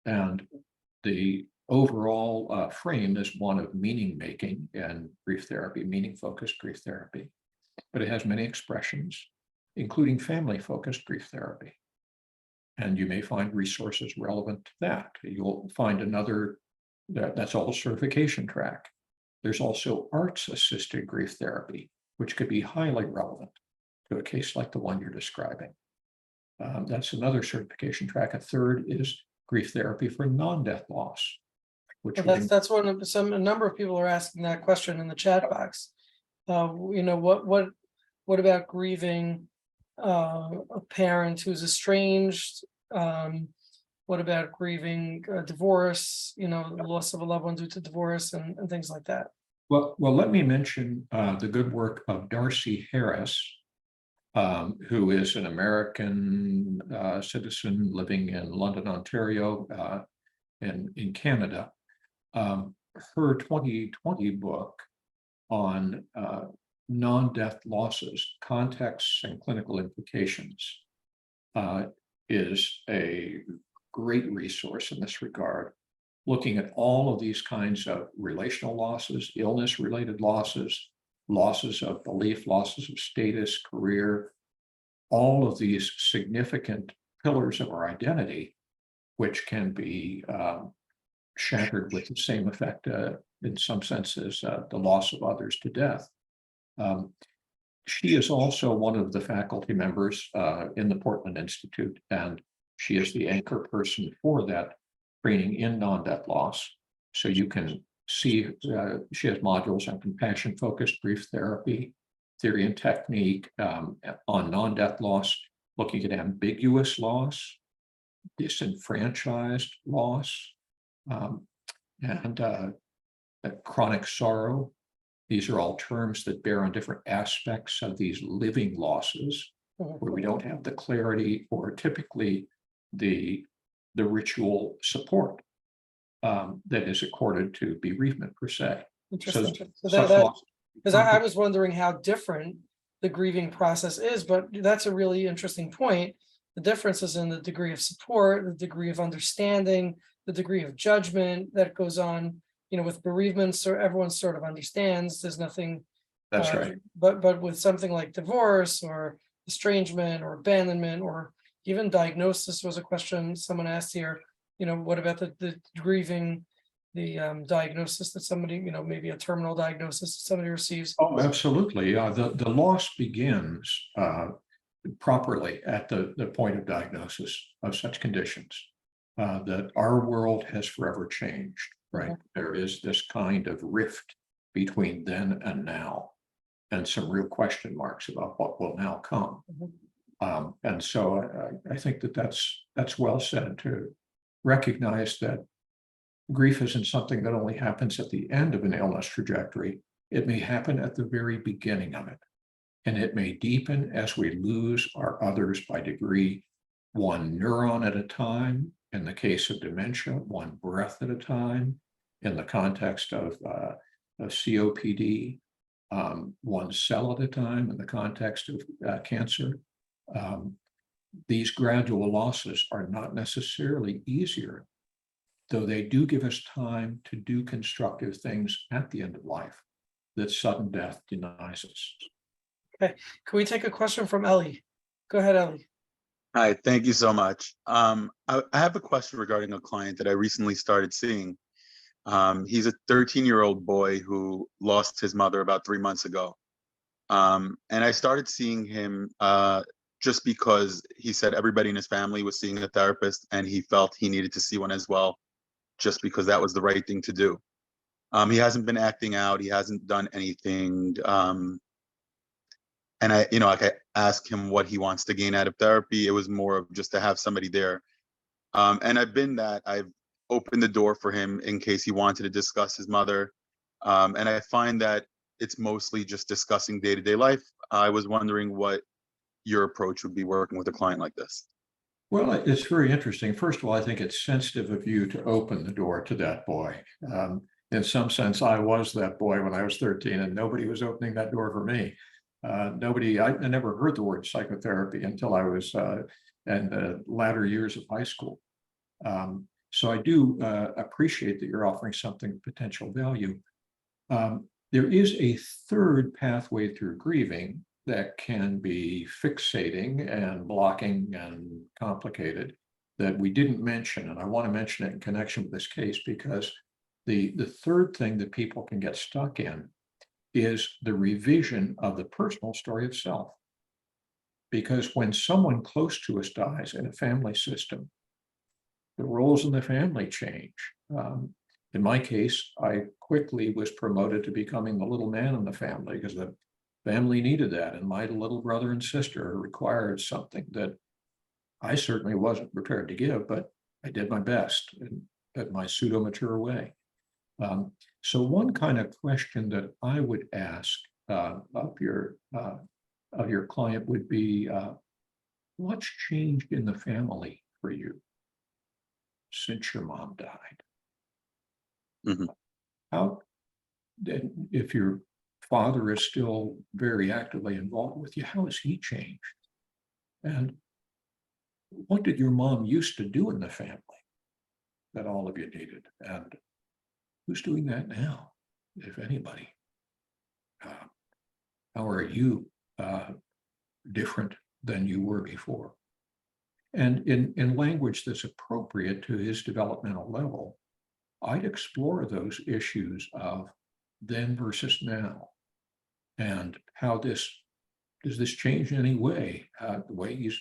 And the overall frame is one of meaning making and grief therapy, meaning focused grief therapy. But it has many expressions, including family focused grief therapy. And you may find resources relevant to that. You'll find another, that's all the certification track. There's also arts assisted grief therapy, which could be highly relevant to a case like the one you're describing. That's another certification track. A third is grief therapy for non-death loss. Which
Well, that's one of a number of people are asking that question in the chat box. What about grieving a parent who's estranged? What about grieving divorce, the loss of a loved one due to divorce and things like that?
Well, let me mention the good work of Darcy Harris, who is an American citizen living in London, Ontario, and in Canada. Her 2020 book on non-death losses, contexts and clinical implications is a great resource in this regard, looking at all of these kinds of relational losses, illness-related losses, losses of belief, losses of status, career, all of these significant pillars of our identity, which can be shattered with the same effect in some senses, the loss of others to death. She is also one of the faculty members in the Portland Institute, and she is the anchor person for that training in non-death loss. So you can see she has modules on compassion-focused grief therapy, theory and technique on non-death loss, looking at ambiguous loss, disenfranchised loss, and chronic sorrow. These are all terms that bear on different aspects of these living losses, where we don't have the clarity or typically the ritual support that is accorded to bereavement per se.
Interesting.
So
because I was wondering how different the grieving process is, but that's a really interesting point. The difference is in the degree of support, the degree of understanding, the degree of judgment that goes on. With bereavement, so everyone sort of understands there's nothing.
That's right.
But with something like divorce or estrangement or abandonment or even diagnosis was a question someone asked here. What about the grieving, the diagnosis that somebody, maybe a terminal diagnosis somebody receives?
Oh, absolutely. The loss begins properly at the point of diagnosis of such conditions. That our world has forever changed, right? Mm-hmm. There is this kind of rift between then and now, and some real question marks about what will now come. Mm-hmm. And so I think that's well said, to recognize that grief isn't something that only happens at the end of an illness trajectory. It may happen at the very beginning of it, and it may deepen as we lose our others by degree, one neuron at a time. In the case of dementia, one breath at a time. In the context of COPD, one cell at a time. In the context of cancer, these gradual losses are not necessarily easier, though they do give us time to do constructive things at the end of life that sudden death denies us.
Okay, can we take a question from Ellie? Go ahead, Ellie.
Hi, thank you so much. I have a question regarding a client that I recently started seeing. He's a 13-year-old boy who lost his mother about 3 months ago. And I started seeing him just because he said everybody in his family was seeing a therapist and he felt he needed to see one as well, just because that was the right thing to do. He hasn't been acting out. He hasn't done anything. And I asked him what he wants to gain out of therapy. It was more of just to have somebody there. And I've opened the door for him in case he wanted to discuss his mother. And I find that it's mostly just discussing day-to-day life. I was wondering what your approach would be working with a client like this?
Well, it's very interesting. First of all, I think it's sensitive of you to open the door to that boy. In some sense, I was that boy when I was 13, and nobody was opening that door for me. I never heard the word psychotherapy until I was in the latter years of high school. So I do appreciate that you're offering something of potential value. There is a third pathway through grieving that can be fixating and blocking and complicated that we didn't mention. And I want to mention it in connection with this case because the third thing that people can get stuck in is the revision of the personal story itself. Because when someone close to us dies in a family system, the roles in the family change. In my case, I quickly was promoted to becoming the little man in the family because the family needed that. And my little brother and sister required something that I certainly wasn't prepared to give, but I did my best in my pseudo-mature way. So one kind of question that I would ask of your client would be, what's changed in the family for you since your mom died?
Mhm.
How, if your father is still very actively involved with you, how has he changed? And what did your mom used to do in the family that all of you needed? And who's doing that now, if anybody? How are you different than you were before? And in language that's appropriate to his developmental level, I'd explore those issues of then versus now. And how does this change in any way? The way he's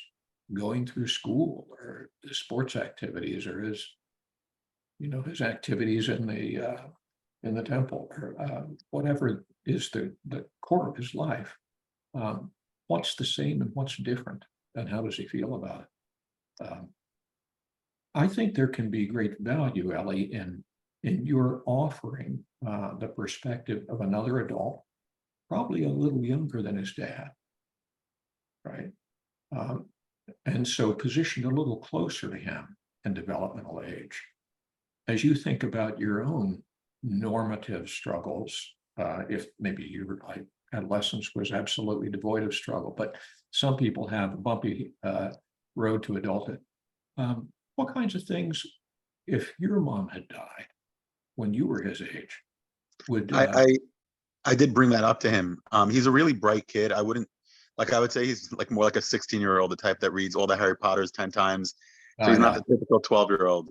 going through school or his sports activities or his activities in the temple or whatever is the core of his life. What's the same and what's different, and how does he feel about it? I think there can be great value, Ellie, in your offering the perspective of another adult, probably a little younger than his dad, right? And so positioned a little closer to him in developmental age. As you think about your own normative struggles, if maybe your adolescence was absolutely devoid of struggle, but some people have a bumpy road to adulthood. What kinds of things, if your mom had died when you were his age, would
I did bring that up to him. He's a really bright kid. I would say he's like more like a 16-year-old, the type that reads all the Harry Potters 10 times. So he's not the typical 12-year-old.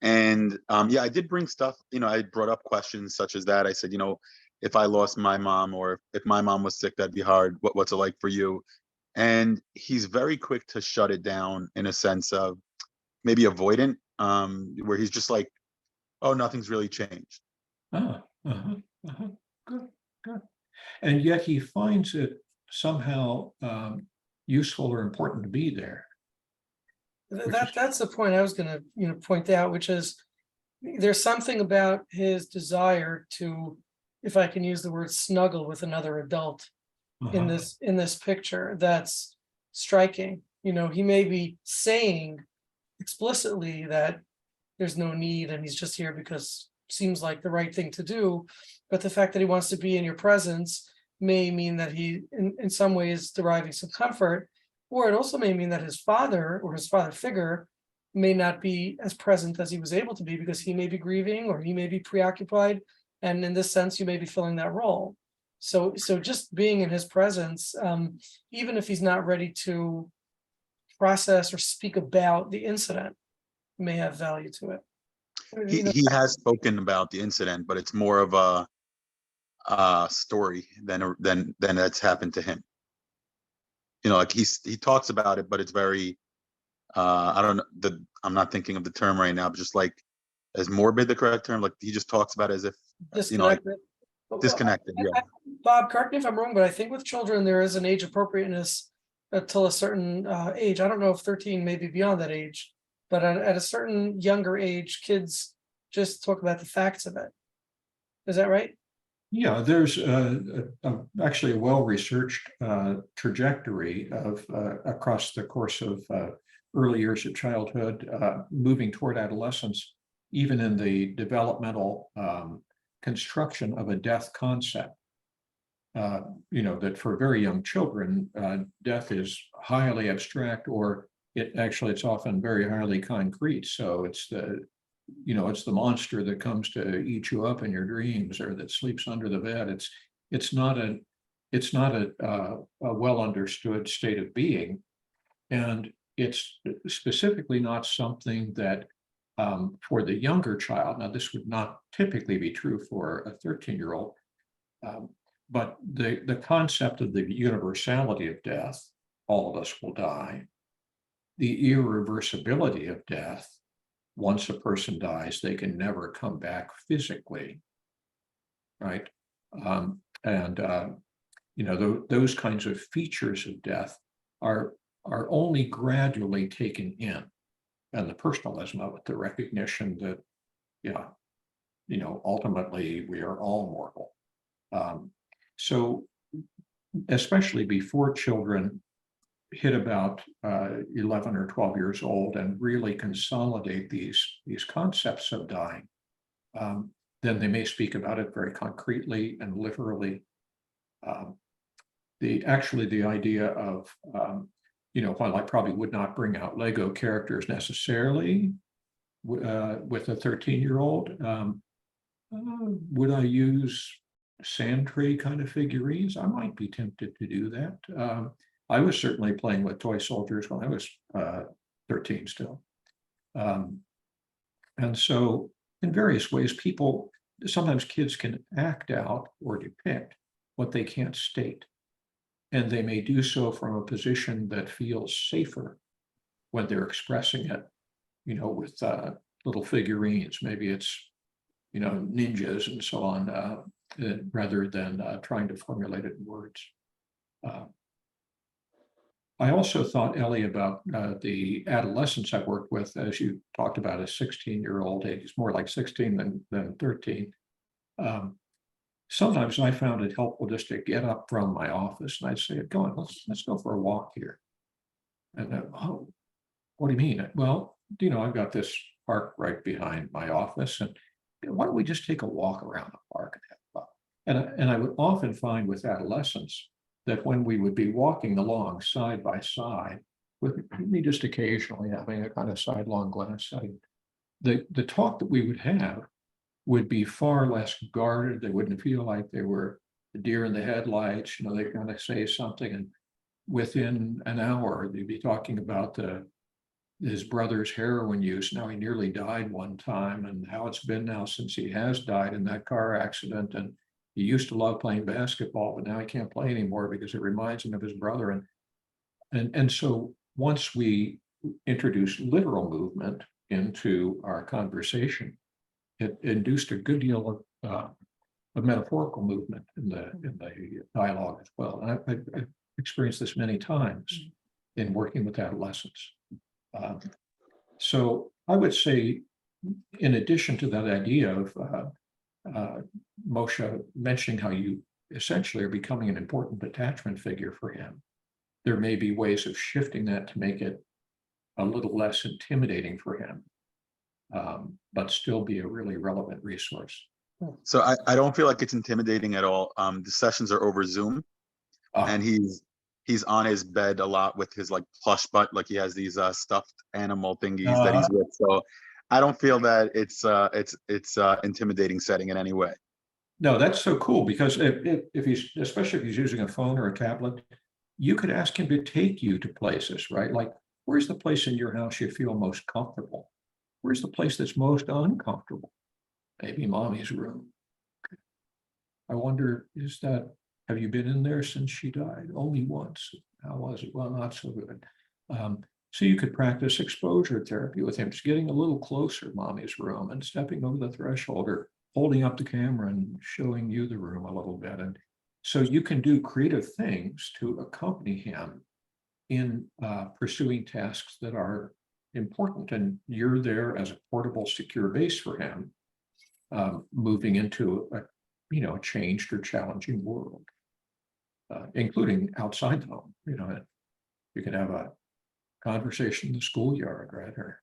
And I did bring stuff, I brought up questions such as that. I said, if I lost my mom or if my mom was sick, that'd be hard. What's it like for you? And he's very quick to shut it down in a sense of maybe avoidant, where he's just like, oh, nothing's really changed.
Good, good. And yet he finds it somehow useful or important to be there.
That's the point I was going to point out, which is there's something about his desire to, if I can use the word, snuggle with another adult in this picture that's striking. He may be saying explicitly that there's no need and he's just here because seems like the right thing to do, but the fact that he wants to be in your presence may mean that he in some ways deriving some comfort, or it also may mean that his father or his father figure may not be as present as he was able to be because he may be grieving or he may be preoccupied, and in this sense you may be filling that role. So just being in his presence, even if he's not ready to process or speak about the incident, may have value to it.
He has spoken about the incident, but it's more of a story than that's happened to him. Like he talks about it, but it's very I don't know, I'm not thinking of the term right now, but just like, is morbid the correct term? Like he just talks about it as if
Disconnected.
Disconnected. Yeah.
Bob, correct me if I'm wrong, but I think with children there is an age appropriateness until a certain age. I don't know if 13 may be beyond that age, but at a certain younger age, kids just talk about the facts of it. Is that right?
Yeah, there's actually a well-researched trajectory of across the course of early years of childhood, moving toward adolescence, even in the developmental construction of a death concept. That for very young children, death is highly abstract, or it's often very highly concrete. So it's the monster that comes to eat you up in your dreams, or that sleeps under the bed. It's not a well understood state of being, and it's specifically not something that for the younger child. Now, this would not typically be true for a 13-year-old, but the concept of the universality of death, all of us will die, the irreversibility of death. Once a person dies, they can never come back physically, right? Those kinds of features of death are only gradually taken in, and the personalism of it, the recognition that, ultimately we are all mortal. So, especially before children hit about 11 or 12 years old and really consolidate these concepts of dying, then they may speak about it very concretely and literally. The idea of, while I probably would not bring out Lego characters necessarily with a 13-year-old, would I use sand tray kind of figurines? I might be tempted to do that. I was certainly playing with toy soldiers when I was 13 still. And so in various ways, sometimes kids can act out or depict what they can't state. And they may do so from a position that feels safer when they're expressing it, with little figurines. Maybe it's, ninjas and so on, rather than trying to formulate it in words. I also thought, Ellie, about the adolescents I worked with, as you talked about, a 16-year-old. He's more like 16 than 13. Sometimes I found it helpful just to get up from my office and I'd say, "Go on, let's go for a walk here." And oh, what do you mean? Well, I've got this park right behind my office, and why don't we just take a walk around the park and have fun? And I would often find with adolescents that when we would be walking along side by side, with me just occasionally having a kind of sidelong glance, the talk that we would have would be far less guarded. They wouldn't feel like they were the deer in the headlights. They kind of say something, and within an hour, they'd be talking about his brother's heroin use. Now, he nearly died one time, and how it's been now since he has died in that car accident. And he used to love playing basketball, but now he can't play anymore because it reminds him of his brother. And so once we introduced literal movement into our conversation, it induced a good deal of metaphorical movement in the dialogue as well. And I've experienced this many times in working with adolescents. So I would say, in addition to that idea of Moshe mentioning how you essentially are becoming an important attachment figure for him, there may be ways of shifting that to make it a little less intimidating for him, but still be a really relevant resource.
So I don't feel like it's intimidating at all. The sessions are over Zoom, and he's on his bed a lot with his plush butt, like he has these stuffed animal thingies that he's with. So I don't feel that it's intimidating setting in any way.
No, that's so cool, because especially if he's using a phone or a tablet, you could ask him to take you to places, right? Like, where's the place in your house you feel most comfortable? Where's the place that's most uncomfortable? Maybe mommy's room. I wonder, have you been in there since she died? Only once. How was it? Well, not so good. So you could practice exposure therapy with him, just getting a little closer to mommy's room and stepping over the threshold, or holding up the camera and showing you the room a little bit. And so you can do creative things to accompany him in pursuing tasks that are important. And you're there as a portable, secure base for him, moving into a changed or challenging world, including outside the home. You can have a conversation in the schoolyard, right? Or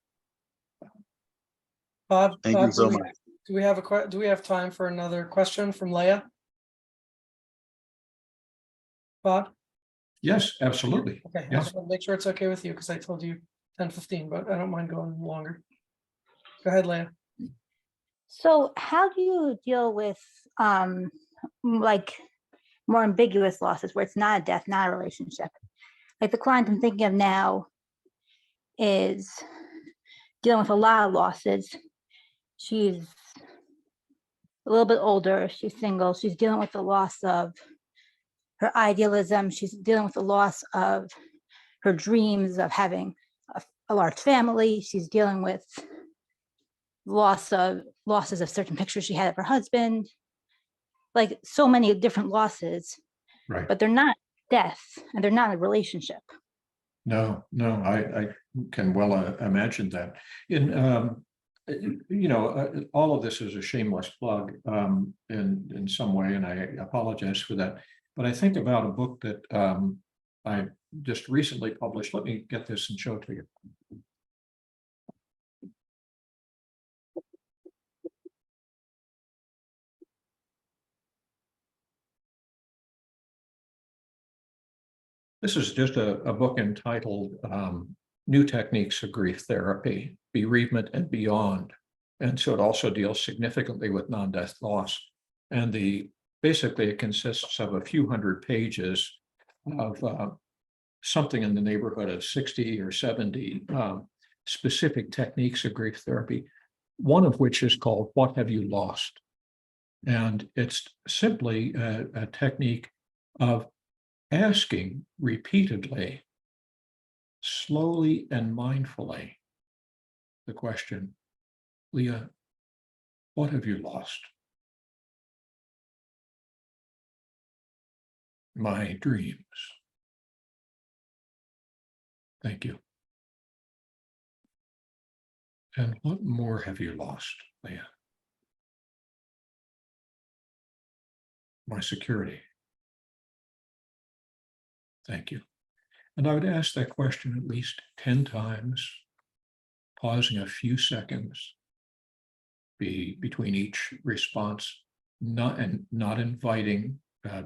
Bob,
Thank you so
do
much.
do we have time for another question from Leah? Bob?
yes, absolutely.
Okay, I
Yeah.
just want to make sure it's okay with you, because I told you 10:15, but I don't mind going longer. Go ahead, Leah.
So how do you deal with like more ambiguous losses where it's not a death, not a relationship? Like the client I'm thinking of now is dealing with a lot of losses. She's a little bit older, she's single, she's dealing with the loss of her idealism, she's dealing with the loss of her dreams of having a large family, she's dealing with losses of certain pictures she had of her husband, like so many different losses,
Right.
but they're not death and they're not a relationship.
No, I can well imagine that. All of this is a shameless plug in some way, and I apologize for that. But I think about a book that I just recently published. Let me get this and show it to you. This is just a book entitled New Techniques of Grief Therapy, Bereavement and Beyond. And so it also deals significantly with non-death loss. And basically it consists of a few hundred pages of something in the neighborhood of 60 or 70 specific techniques of grief therapy, one of which is called What Have You Lost? And it's simply a technique of asking repeatedly, slowly and mindfully, the question, Leah, what have you lost? My dreams. Thank you. And what more have you lost, Leah? My security. Thank you. And I would ask that question at least 10 times, pausing a few seconds between each response, not inviting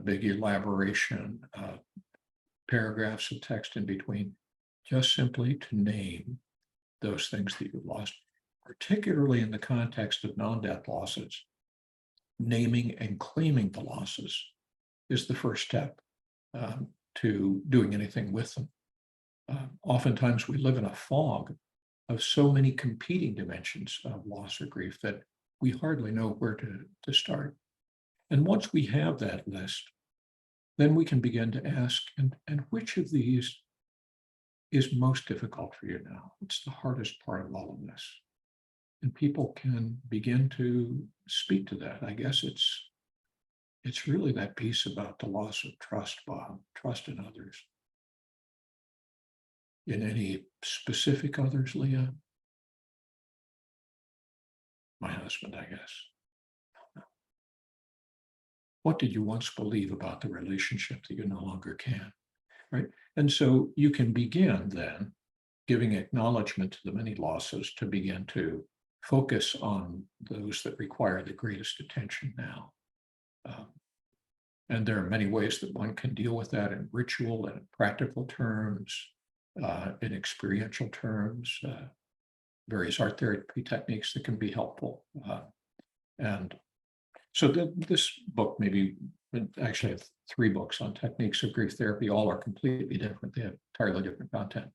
big elaboration, paragraphs of text in between, just simply to name those things that you've lost, particularly in the context of non-death losses. Naming and claiming the losses is the first step to doing anything with them. Oftentimes we live in a fog of so many competing dimensions of loss or grief that we hardly know where to start. And once we have that list, then we can begin to ask, and which of these is most difficult for you now? What's the hardest part of all of this? And people can begin to speak to that. I guess it's really that piece about the loss of trust, Bob, trust in others. In any specific others, Leah? My husband, I guess. What did you once believe about the relationship that you no longer can, right? And so you can begin then giving acknowledgement to the many losses to begin to focus on those that require the greatest attention now. And there are many ways that one can deal with that in ritual and in practical terms, in experiential terms, various art therapy techniques that can be helpful. And so this book, maybe actually have 3 books on techniques of grief therapy, all are completely different. They have entirely different content.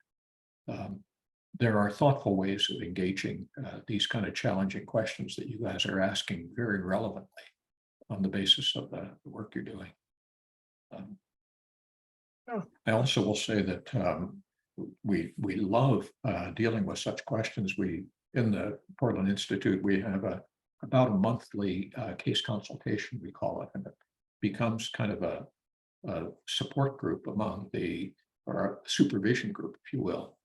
There are thoughtful ways of engaging these kind of challenging questions that you guys are asking very relevantly on the basis of the work you're doing. I also will say that we love dealing with such questions. In the Portland Institute, we have about a monthly case consultation, we call it, and it becomes kind of a support group among or a supervision group, if you will,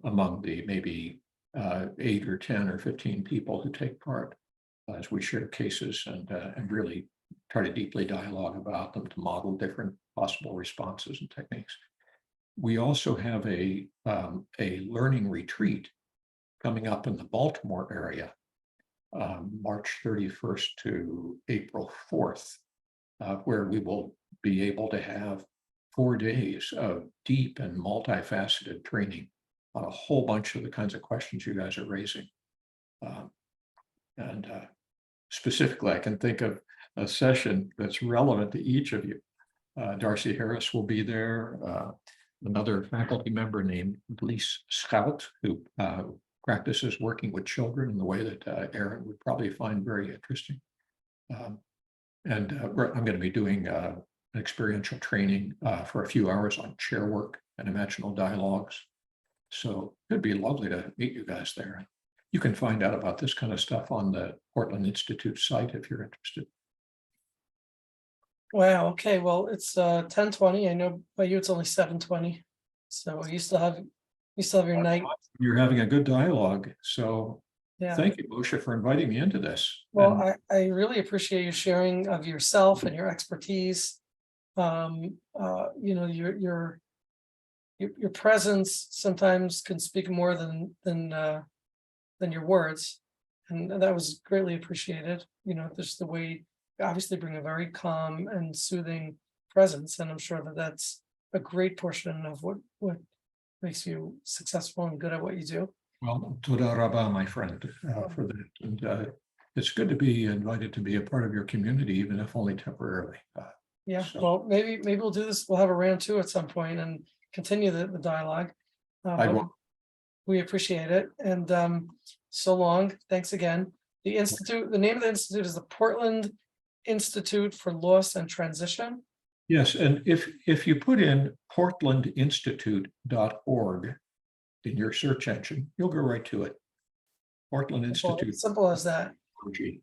among the maybe 8 or 10 or 15 people who take part as we share cases and really try to deeply dialogue about them to model different possible responses and techniques. We also have a learning retreat coming up in the Baltimore area, March 31st to April 4th, where we will be able to have 4 days of deep and multifaceted training on a whole bunch of the kinds of questions you guys are raising. And specifically, I can think of a session that's relevant to each of you. Darcy Harris will be there. Another faculty member named Lise Schout, who practices working with children in the way that Aaron would probably find very interesting. I'm going to be doing experiential training for a few hours on chair work and imaginal dialogues. So it'd be lovely to meet you guys there. You can find out about this kind of stuff on the Portland Institute site if you're interested.
Wow, okay, well, it's 10:20. I know by you it's only 7:20. So you still have your night.
You're having a good dialogue. So
Yeah.
thank you, Moshe, for inviting me into this.
Well,
And
I really appreciate you sharing of yourself and your expertise. You know, your presence sometimes can speak more than your words, and that was greatly appreciated. You know, just the way you obviously bring a very calm and soothing presence, and I'm sure that that's a great portion of what makes you successful and good at what you do.
well, toda rabba, my friend, for that. And it's good to be invited to be a part of your community, even if only temporarily.
Yeah,
So-
well, maybe we'll do this. We'll have a round two at some point and continue the dialogue.
I
But
will.
we appreciate it. And so long. Thanks again. The Institute, the name of the Institute is the Portland Institute for Loss and Transition.
Yes, and if you put in portlandinstitute.org in your search engine, you'll go right to it. Portland Institute.
Simple as that. Okay.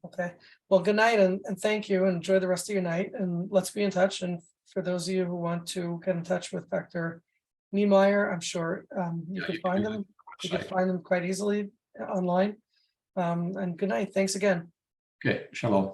Well, good night and thank you. Enjoy the rest of your night and let's be in touch. And for those of you who want to get in touch with Dr. Neimeyer, I'm sure you can find them. You can find them quite easily online. And good night. Thanks again.
Okay, shalom.